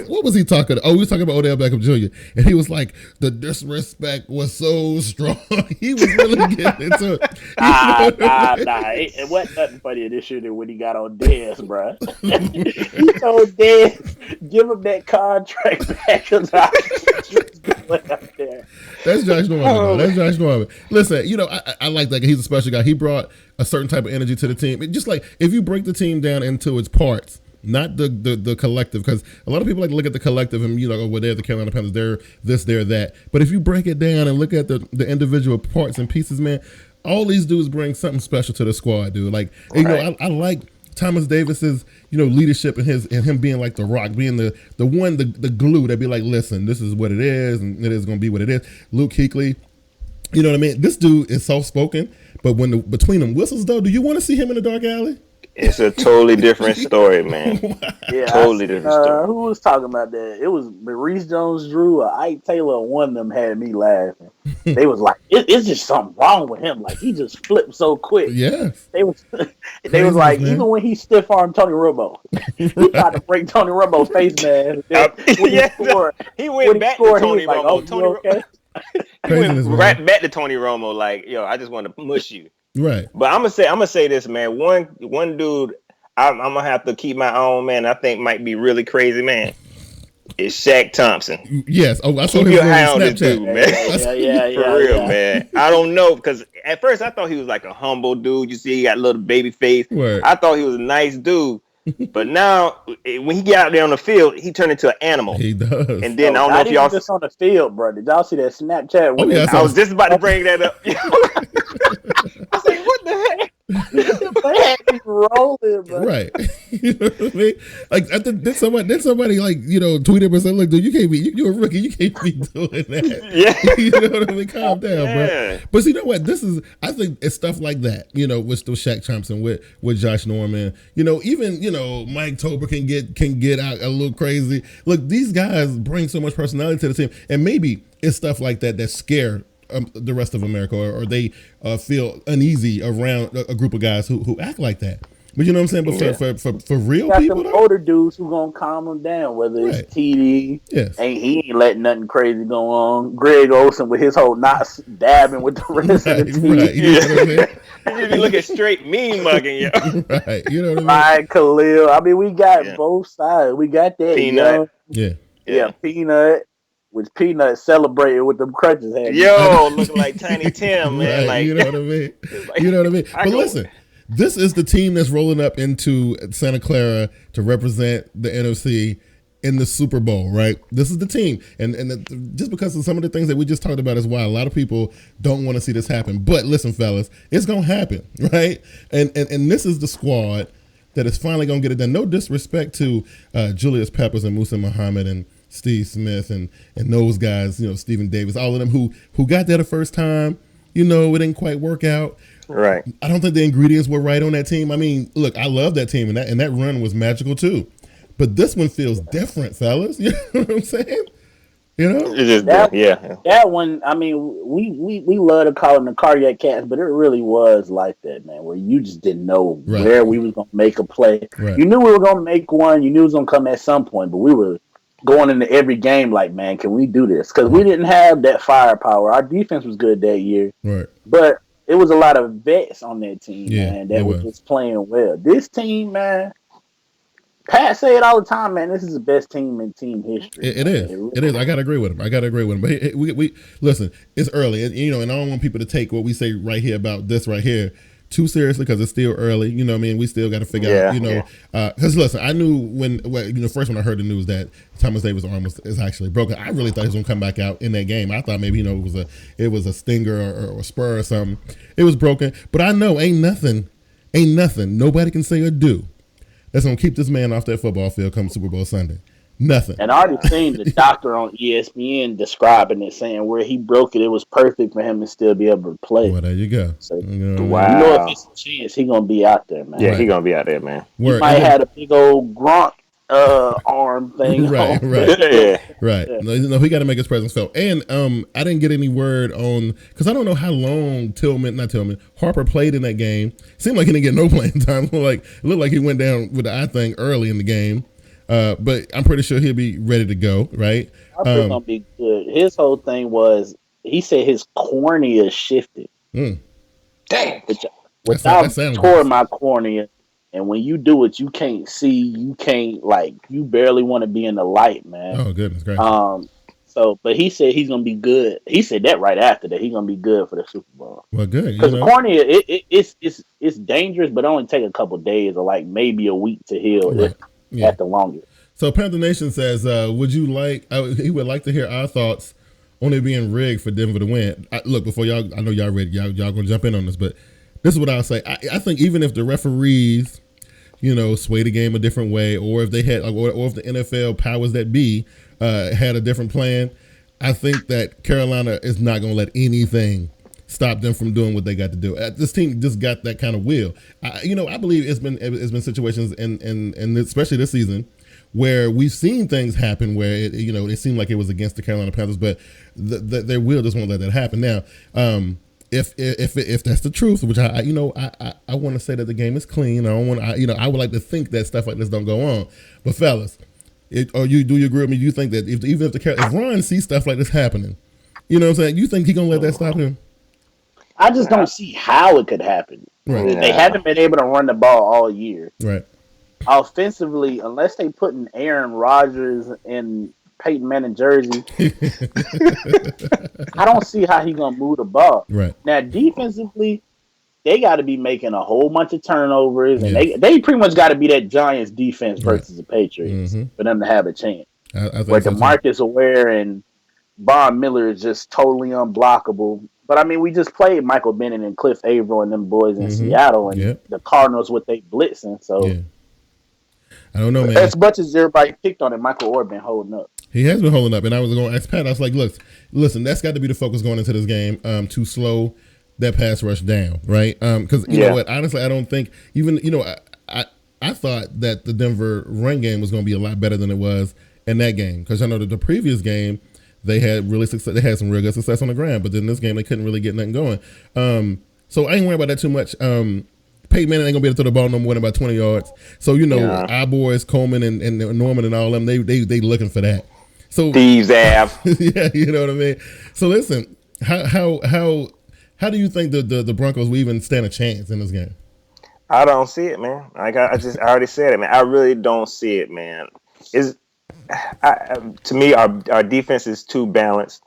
B: what was he talking? Oh, he was talking about Odell Beckham Jr. And he was like, the disrespect was so strong. He was really getting into it.
C: Nah. It wasn't nothing funny this year than when he got on Dez, bro. He told Dez, give him that contract back because I was going up there.
B: That's Josh Norman. That's Josh Norman. Listen, I like that. He's a special guy. He brought a certain type of energy to the team. Just like if you break the team down into its parts, not the collective, because a lot of people like to look at the collective and well, they're the Carolina Panthers, they're this, they're that. But if you break it down and look at the individual parts and pieces, man, all these dudes bring something special to the squad, dude. Like, I like Thomas Davis's, leadership and him being like the rock, being the glue that be like, listen, this is what it is, and it is going to be what it is. Luke Kuechly, you know what I mean? This dude is soft spoken, but between them whistles though, do you want to see him in the dark alley?
D: It's a totally different story, man.
C: Yeah,
D: totally different story.
C: Who was talking about that? It was Maurice Jones-Drew or Ike Taylor. One of them had me laughing. They was like, "It's just something wrong with him. Like he just flipped so quick."
B: Yeah.
C: They was like, man. Even when he stiff armed Tony Romo, he tried to break Tony Romo's face, man.
D: He went back to Tony Romo.
C: Oh, Tony
D: okay? He went right back to Tony Romo. Like, I just want to mush you.
B: Right.
D: But I'm gonna say this, man. One dude I'm gonna have to keep my own, man. I think might be really crazy, man. It's Shaq Thompson.
B: Yes. Oh, I saw
D: him on Snapchat. This dude,
C: man. Yeah,
D: for real, man. I don't know, because at first I thought he was like a humble dude. You see, he got a little baby face.
B: Word.
D: I thought he was a nice dude. But now, when he get out there on the field, he turned into an animal.
B: He does.
D: And then I don't know if y'all
C: just on the field, bro. Did y'all see that Snapchat?
D: I was just about to bring that up. I was like, what the heck?
C: They had me rolling, bro.
B: Right. You know what I mean? Like, did somebody like, tweet him and say, look, dude, you can't be, you're a rookie, you can't be doing that.
D: Yeah.
B: You know what I mean? Calm down, bro. But you know what? I think it's stuff like that, with Shaq Thompson, with Josh Norman, even, Mike Tober can get out a little crazy. Look, these guys bring so much personality to the team, and maybe it's stuff like that scare the rest of America, or they feel uneasy around a group of guys who act like that. But you know what I'm saying? But for real people,
C: some older dudes who gonna calm them down. Whether it's TD, he ain't letting nothing crazy go on. Greg Olsen with his whole not dabbing with the rest of the team.
B: Right. You know what I mean?
D: You be looking straight mean mugging, yo.
B: Right. You know what I mean?
C: Right, Khalil. I mean, we got both sides. We got that.
D: Peanut.
C: Yeah, Peanut. Which Peanut celebrated with them crutches.
D: Looking like Tiny Tim, man.
B: Right,
D: like,
B: you know what I mean? You know what I mean? But listen, this is the team that's rolling up into Santa Clara to represent the NFC in the Super Bowl, right? This is the team. And just because of some of the things that we just talked about is why a lot of people don't want to see this happen. But listen, fellas, it's going to happen, right? And this is the squad that is finally going to get it done. No disrespect to Julius Peppers and Musa Muhammad and Steve Smith and those guys, Stephen Davis, all of them who got there the first time. It didn't quite work out.
D: Right.
B: I don't think the ingredients were right on that team. I mean, look, I love that team, and that run was magical too. But this one feels different, fellas. You know what I'm saying?
C: That one. I mean, we love to call them the cardiac cats, but it really was like that, man. Where you just didn't know where we was gonna make a play.
B: Right.
C: You knew we were gonna make one. You knew it was gonna come at some point, but we were going into every game like, man, can we do this? Because we didn't have that firepower. Our defense was good that year,
B: right?
C: But it was a lot of vets on that team, man, that were just playing well. This team, man. Pat say it all the time, man. This is the best team in team history.
B: It is. It is. I gotta agree with him. But we listen. It's early, and I don't want people to take what we say right here about this right here too seriously because it's still early. You know what I mean? We still got to figure out. Because listen, I knew when first when I heard the news that Thomas Davis' arm is actually broken, I really thought he was gonna come back out in that game. I thought maybe it was a stinger or a spur or something. It was broken, but I know ain't nothing nobody can say or do that's gonna keep this man off that football field come Super Bowl Sunday. Nothing.
C: And I already seen the doctor on ESPN describing it, saying where he broke it, it was perfect for him to still be able to play.
B: Well, there you go.
C: So,
D: wow.
C: If it's a chance, he gonna be out there, man.
D: Yeah, he gonna be out there, man.
C: He might have had a big old Gronk arm thing.
B: Right. No, he got to make his presence felt. And I didn't get any word on because I don't know how long Harper played in that game. Seemed like he didn't get no playing time. It looked like he went down with the eye thing early in the game. But I'm pretty sure he'll be ready to go. Right.
C: Harper's gonna be good. His whole thing was he said his cornea shifted.
D: Dang.
C: Which I tore my cornea. And when you do it, you can't see, you can't you barely want to be in the light, man.
B: Oh, goodness gracious.
C: But he said he's gonna be good. He said that right after that he's gonna be good for the Super Bowl.
B: Well, good.
C: Because the cornea, it's dangerous, but it only take a couple days or maybe a week to heal at the longest.
B: So Panther Nation says, would you he would like to hear our thoughts on it being rigged for Denver to win. Look, before y'all, I know y'all ready. Y'all gonna jump in on this, but this is what I'll say. I think even if the referees, sway the game a different way, or if they had, or if the NFL powers that be had a different plan, I think that Carolina is not going to let anything stop them from doing what they got to do. This team just got that kind of will. I believe it's been situations, and especially this season, where we've seen things happen where it seemed like it was against the Carolina Panthers, but their will just won't let that happen. Now, if that's the truth, which I want to say that the game is clean. I would like to think that stuff like this don't go on. But fellas, do you agree with me? You think that if Ron sees stuff like this happening, you know what I'm saying? You think he gonna let that stop him?
C: I just don't see how it could happen.
B: Right.
C: They haven't been able to run the ball all year.
B: Right.
C: Offensively, unless they put in Aaron Rodgers and Peyton Manning jersey, I don't see how he's gonna move the ball.
B: Right.
C: Now, defensively, they got to be making a whole bunch of turnovers, and they pretty much got to be that Giants defense versus the Patriots for them to have a chance.
B: I think
C: where
B: so
C: DeMarcus Ware and Von Miller is just totally unblockable. But I mean, we just played Michael Bennett and Cliff Averill and them boys in Seattle, and the Cardinals with they blitzing. So
B: I don't know, man.
C: As much as everybody picked on it, Michael Orr been holding up.
B: He has been holding up, and I was going to ask Pat. I was like, "Look, listen, that's got to be the focus going into this game to slow that pass rush down, right? Because you know what, honestly, I don't think even I thought that the Denver run game was going to be a lot better than it was in that game because I know that the previous game they had really success. They had some real good success on the ground, but then this game they couldn't really get nothing going. So I ain't worried about that too much. Peyton Manning ain't gonna be able to throw the ball no more than about 20 yards. So our boys Coleman and Norman and all of them, they looking for that. So
D: thieves have.
B: Yeah, you know what I mean. So listen, how do you think the Broncos will even stand a chance in this game?
D: I don't see it, man. I already said it, man. I really don't see it, man. To me, our defense is too balanced.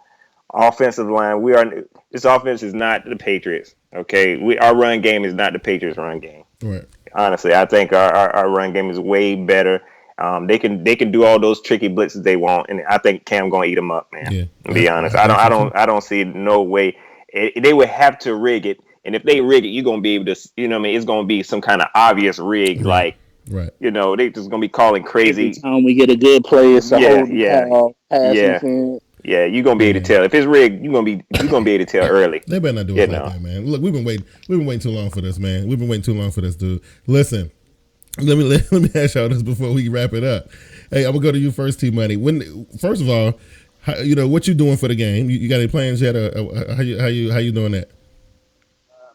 D: Offensive line, this offense is not the Patriots. Okay, our run game is not the Patriots' run game.
B: Right.
D: Honestly, I think our run game is way better. They can do all those tricky blitzes they want, and I think Cam gonna eat them up, man. Yeah. To be honest, I don't see no way. They would have to rig it, and if they rig it, you're gonna be able to, it's gonna be some kind of obvious rig, like
B: Right.
D: You know, they just gonna be calling crazy.
C: Every time we get a good play, it's a holding call, passing
D: yeah.
C: interference.
D: Yeah, you're gonna be able to tell. If it's rigged, you're gonna be able to tell early.
B: They better not do it like that, man. Look, we've been waiting too long for this, man. We've been waiting too long for this, dude. Listen, let me ask y'all this before we wrap it up. Hey, I'm gonna go to you first, T Money. First of all, what you doing for the game? You got any plans yet? How you doing that?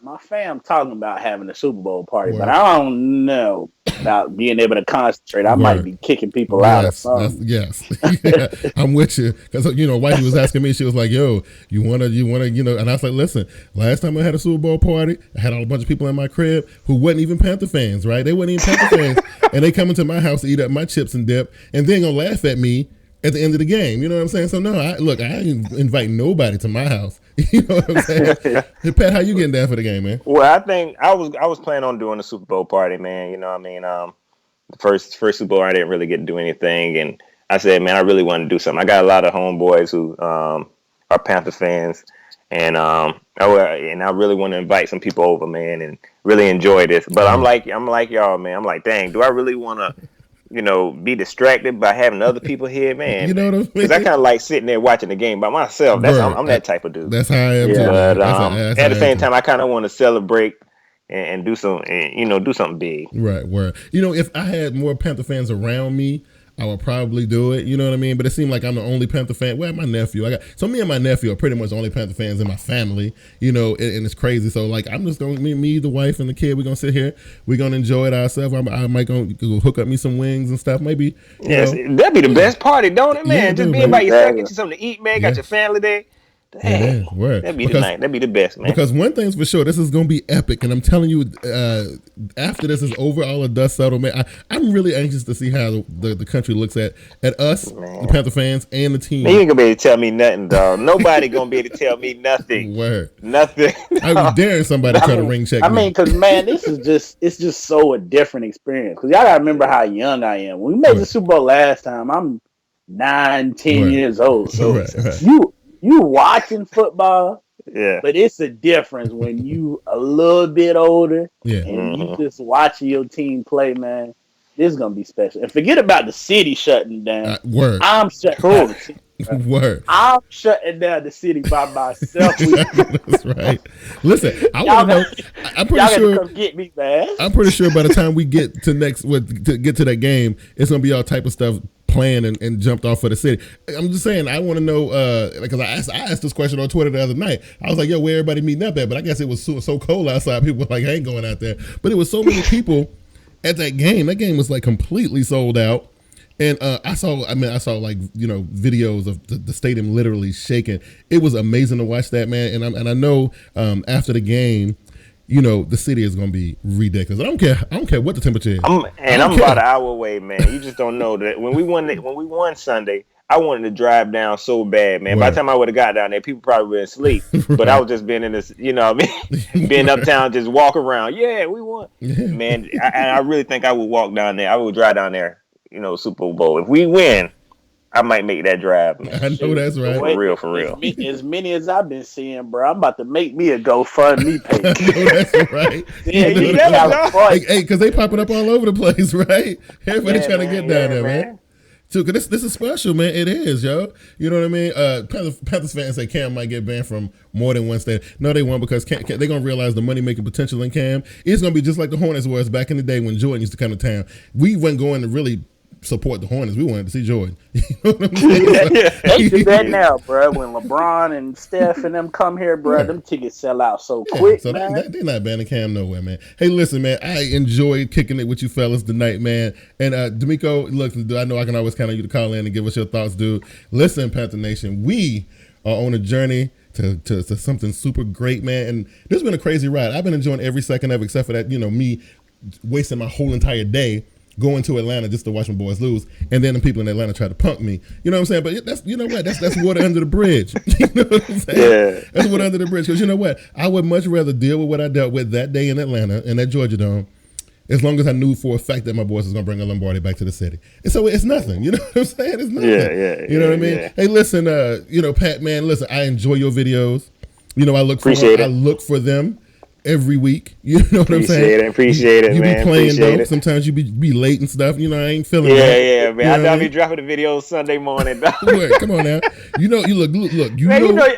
C: My fam talking about having a Super Bowl party, but I don't know about being able to concentrate. I might be kicking people out or something.
B: Yes. Yeah, I'm with you. Because, Whitey was asking me, she was like, yo, you wanna, and I was like, listen, last time I had a Super Bowl party, I had a bunch of people in my crib who wasn't even Panther fans, right? They wasn't even Panther fans. And they come into my house to eat up my chips and dip, and they ain't gonna laugh at me at the end of the game. You know what I'm saying? So no, I ain't invite nobody to my house. You know what I'm saying? Hey, Pat, how you getting down for the game, man?
D: Well, I think I was planning on doing a Super Bowl party, man. You know what I mean? The first Super Bowl, I didn't really get to do anything, and I said, man, I really want to do something. I got a lot of homeboys who are Panther fans, and I really want to invite some people over, man, and really enjoy this. But I'm like y'all, man. I'm like, dang, do I really want to? Be distracted by having other people here, man.
B: You know what I mean?
D: Because I kind of like sitting there watching the game by myself. I'm that type of dude.
B: That's how I am too.
D: But at the same time, I kind of want to celebrate and do some, do something big.
B: Right. Where if I had more Panther fans around me, I would probably do it. You know what I mean? But it seemed like I'm the only Panther fan. Well, my nephew. So me and my nephew are pretty much the only Panther fans in my family. And it's crazy. So I'm just gonna me, the wife, and the kid. We're gonna sit here. We're gonna enjoy it ourselves. I might go hook up me some wings and stuff. Maybe.
D: Yes, that'd be the best party, don't it, man?
B: Yeah,
D: just being by yourself, get you something to eat, man. Got your family there. Dang, that'd be the night. That'd be the best, man.
B: Because one thing's for sure, this is gonna be epic, and I'm telling you, after this is over, all the dust settled, man. I'm really anxious to see how the country looks at us, man. The Panther fans, and the team.
D: Man, you ain't gonna be able to tell me nothing, dog. Nobody gonna be able to tell me nothing.
B: Word.
D: Nothing.
B: I'm daring somebody to try to ring check me.
C: I mean, because man, it's just so a different experience. Because y'all gotta remember how young I am. When we made the Super Bowl last time, I'm 9-10 years old. So you watching football, but it's a difference when you a little bit older and you just watching your team play, man. This is gonna be special. And forget about the city shutting down. I'm shutting down the city.
B: Word.
C: I'm shutting down the city by myself.
B: That's right. Listen, I want to know. I'm pretty sure.
C: Come get me, man.
B: I'm pretty sure by the time we get to get to that game, it's gonna be all type of stuff planned and jumped off for the city. I'm just saying, I want to know because I asked this question on Twitter the other night. I was like, yo, where everybody meeting up at? But I guess it was so cold outside. People were like, I ain't going out there. But it was so many people at that game. That game was like completely sold out. And I saw like videos of the stadium literally shaking. It was amazing to watch that, man. And I know after the game, the city is gonna be ridiculous. I don't care what the temperature is.
D: I'm about an hour away, man. You just don't know that when we won Sunday, I wanted to drive down so bad, man. By the time I would have got down there, people probably would have asleep. But I was just being in this, being uptown, just walk around. Yeah, we won, man. I really think I would walk down there. I would drive down there. Super Bowl. If we win, I might make that drive, man.
B: I know that's right.
D: For real.
C: As many as I've been seeing, bro, I'm about to make me a GoFundMe page.
B: I know that's right. Hey, because they popping up all over the place, right? Everybody trying to get down there, man. So, cause this is special, man. It is, yo. You know what I mean? Panthers fans say Cam might get banned from more than one state. No, they won't, because they're gonna realize the money making potential in Cam. It's gonna be just like the Hornets was back in the day when Jordan used to come to town. We weren't going to really support the Hornets. We wanted to see Jordan. You know what I'm saying?
C: They do that now, bro. When LeBron and Steph and them come here, bro, them tickets sell out so quick,
B: so
C: man.
B: They're not banning Cam nowhere, man. Hey, listen, man, I enjoyed kicking it with you fellas tonight, man. And D'Amico, look, I know I can always count on you to call in and give us your thoughts, dude. Listen, Panther Nation, we are on a journey to something super great, man. And this has been a crazy ride. I've been enjoying every second of it, except for that, me wasting my whole entire day going to Atlanta just to watch my boys lose, and then the people in Atlanta try to punk me. You know what I'm saying? But that's that's water under the bridge. You know what I'm saying? Yeah. That's water under the bridge. Because you know what? I would much rather deal with what I dealt with that day in Atlanta and at Georgia Dome, as long as I knew for a fact that my boys was gonna bring a Lombardi back to the city. And so it's nothing. You know what I'm saying? It's nothing.
D: Yeah.
B: You know what I mean? Yeah. Hey, listen, Pat, man, listen, I enjoy your videos. I look for them. every week. You know what I'm saying?
D: Appreciate it,
B: you
D: man.
B: You be playing
D: appreciate
B: dope.
D: it.
B: Sometimes you be late and stuff. You know, I ain't feeling
D: that.
B: Yeah,
D: man. I'll be dropping the videos Sunday morning, dog.
B: Come on now. You look.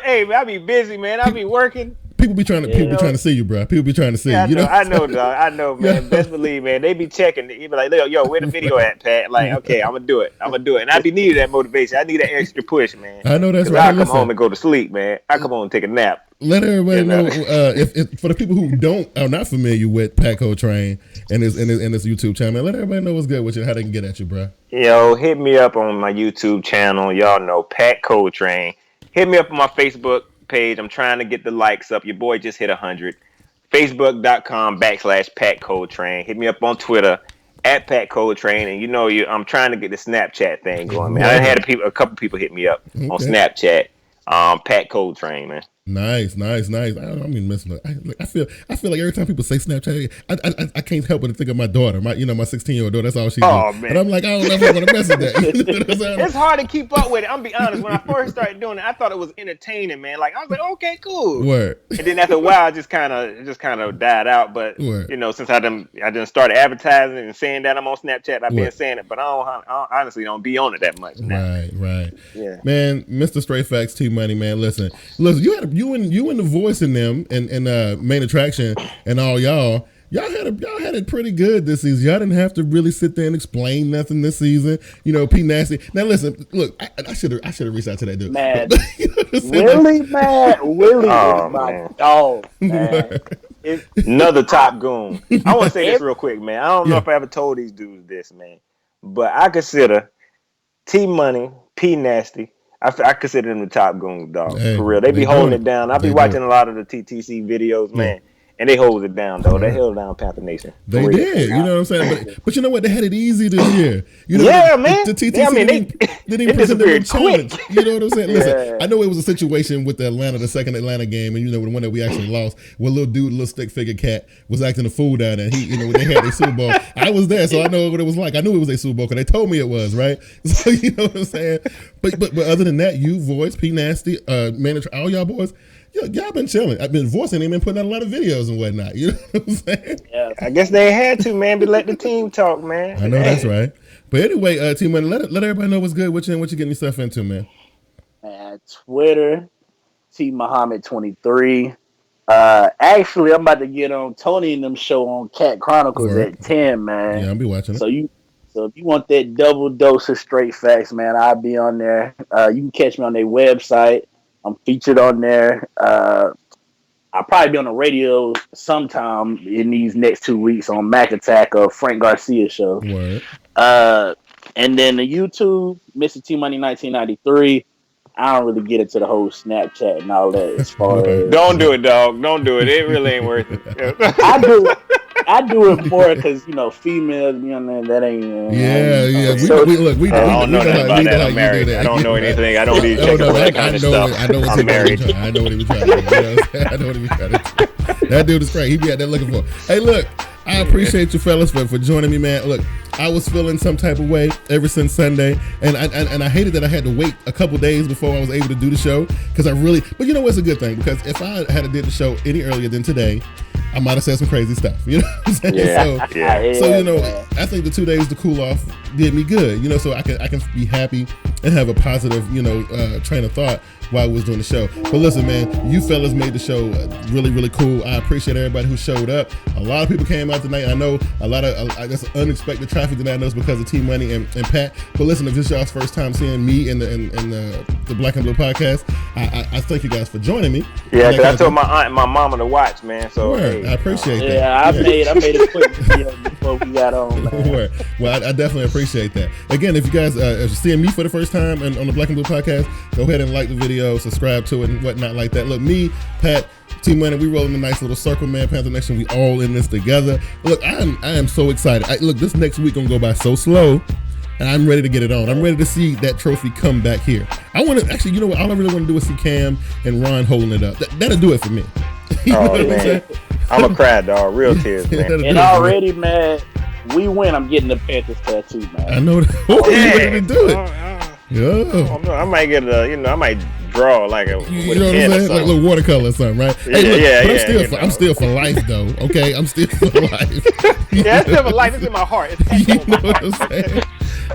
D: Hey, man, I be busy, man. I be working.
B: People be trying to see you, bro. People be trying to see you.
D: I know, dog. I know, man. Yeah. Best believe, man. They be checking. They be like, yo, where the video at, Pat? Like, okay, I'm gonna do it. And I be needing that motivation. I need that extra push, man.
B: I know that's right.
D: I come home and go to sleep, man. I come home and take a nap.
B: Let everybody know if for the people who are not familiar with Pat Coltrane and his YouTube channel, let everybody know what's good with you and how they can get at you, bro.
D: Yo, hit me up on my YouTube channel. Y'all know Pat Coltrane. Hit me up on my Facebook page. I'm trying to get the likes up. Your boy just hit 100. Facebook.com/Pat Coltrane. Hit me up on Twitter @Pat Coltrane. And I'm trying to get the Snapchat thing going, man. I had a couple people hit me up on Snapchat. Pat Coltrane, man.
B: Nice. I mean, missing. I feel like every time people say Snapchat, I can't help but to think of my daughter. My 16-year-old daughter. That's all she does.
D: Man.
B: And I'm like, I don't know if I'm gonna mess with that.
D: It's hard to keep up with it. I'm be honest. When I first started doing it, I thought it was entertaining, man. Like I was like, okay, cool.
B: Word.
D: And then after a while, it just kind of died out. But since I done started advertising and saying that I'm on Snapchat, I've been saying it, but I honestly don't be on it that much now.
B: Right.
D: Yeah.
B: Man, Mr. Straight Facts, T Money, man. Listen. You and the voice in them and Main Attraction and all y'all had it pretty good this season. Y'all didn't have to really sit there and explain nothing this season. P Nasty. Now listen, look, I should have reached out to that dude.
C: Man, Willie is my dog, man.
D: Another top goon. I want to say this real quick, man. I don't know if I ever told these dudes this, man, but I consider T Money, P Nasty. I consider them the top goons, dog. Hey, for real. They be holding it down. I be watching a lot of the TTC videos, man. And they hold it down, though. They held down Panther Nation.
B: They did. You know what I'm saying? But you know what? They had it easy this year.
D: Man.
B: The TTC didn't even present their challenge. You know what I'm saying? Listen, I know it was a situation with the second Atlanta game, and the one that we actually lost, where little stick figure cat was acting a fool down there. And when they had their Super Bowl, I was there, so I know what it was like. I knew it was a Super Bowl because they told me it was, right? So you know what I'm saying? But other than that, you, Voice, P Nasty, Manager, all y'all boys. Y'all been chilling. I've been voicing him and putting out a lot of videos and whatnot. You know what I'm saying?
D: Yeah, I guess they had to, man, but let the team talk, man.
B: I know that's right. But anyway, T Money, let everybody know what's good with you and what you're getting yourself into, man.
C: Twitter, T Muhammad 23. Actually, I'm about to get on Tony and them show on Cat Chronicles at 10, man.
B: Yeah, I'll be watching it.
C: So if you want that double dose of straight facts, man, I'll be on there. You can catch me on their website. I'm featured on there. I'll probably be on the radio sometime in these next 2 weeks on Mac Attack or Frank Garcia show.
B: Word.
C: And then the YouTube, Mr. T Money 1993. I don't really get into the whole Snapchat and all that as far as...
D: Don't do it, dog. Don't do it. It really ain't worth it.
C: I do it more because, females be on there. That ain't...
B: Yeah. We
D: I don't know nothing about that. I'm married. I don't know anything. I don't need to check that kind of stuff. I'm married.
B: I know what he was trying to do. I know what he was trying to do. That dude is crazy. He be out there looking for. Hey, look. I appreciate you fellas for joining me, man. Look, I was feeling some type of way ever since Sunday, and I hated that I had to wait a couple days before I was able to do the show because but you know what's a good thing, because if I had did the show any earlier than today, I might have said some crazy stuff. You know what I'm saying?
D: Yeah.
B: So I think the 2 days to cool off did me good. So I can be happy and have a positive train of thought while we was doing the show. But listen, man, you fellas made the show really, really cool. I appreciate everybody who showed up. A lot of people came out tonight. I know a lot of unexpected traffic tonight. I know it's because of T Money and Pat. But listen, if this is y'all's first time seeing me and the Black and Blue podcast, I thank you guys for joining me.
D: Yeah, because I told my aunt and my mama to watch, man. So
B: I appreciate that.
C: Yeah, I made a quick video before we got on, man.
B: Well, I definitely appreciate that. Again, if you guys are seeing me for the first time on the Black and Blue podcast, go ahead and like the video, subscribe to it and whatnot like that. Look, me, Pat, T Money, we rolling a nice little circle, man. Panther Nation, we all in this together. Look, I am so excited. Look, this next week gonna go by so slow, and I'm ready to get it on. I'm ready to see that trophy come back here. I want to actually, you know what? All I really want to do is see Cam and Ron holding it up. That'll do it for me.
D: Man, I'm a cry, dog. Real tears, man.
C: And already, man, we win. I'm getting the Panthers tattoo, man.
B: I know that. You ready to do it?
D: I might get I might draw like a
B: You know what I'm saying? Like a little watercolor or something, right? But I'm still for life though. Okay, I'm still for life.
D: Yeah, it's still for life. It's in my heart. It's
B: You know what I'm saying?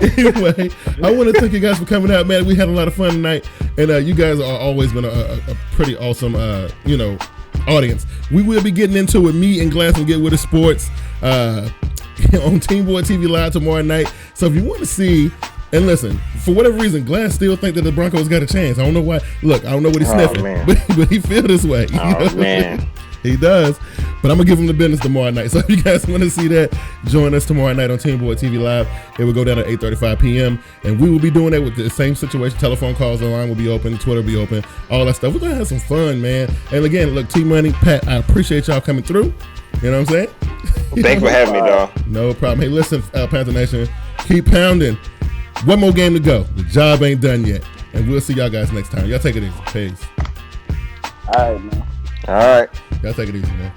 B: Anyway, I want to thank you guys for coming out, man. We had a lot of fun tonight, and you guys are always been a pretty awesome, audience. We will be getting into it with me and Glass and Get With It Sports on TeamBoydTV Live tomorrow night. So if you want to see, and listen, for whatever reason, Glass still think that the Broncos got a chance. I don't know why. Look, I don't know what he's sniffing, but he feel this way.
D: Man.
B: He does. But I'm going to give him the business tomorrow night. So if you guys want to see that, join us tomorrow night on TeamBoydTV Live. It will go down at 8:35 p.m. And we will be doing that with the same situation. Telephone calls online will be open. Twitter will be open. All that stuff. We're going to have some fun, man. And again, look, T-Money, Pat, I appreciate y'all coming through. You know what I'm saying?
D: Thanks for having me, dog.
B: No problem. Hey, listen, Panther Nation, keep pounding. One more game to go. The job ain't done yet. And we'll see y'all guys next time. Y'all take it easy. Peace.
C: All right, man.
D: All right.
B: Y'all take it easy, man.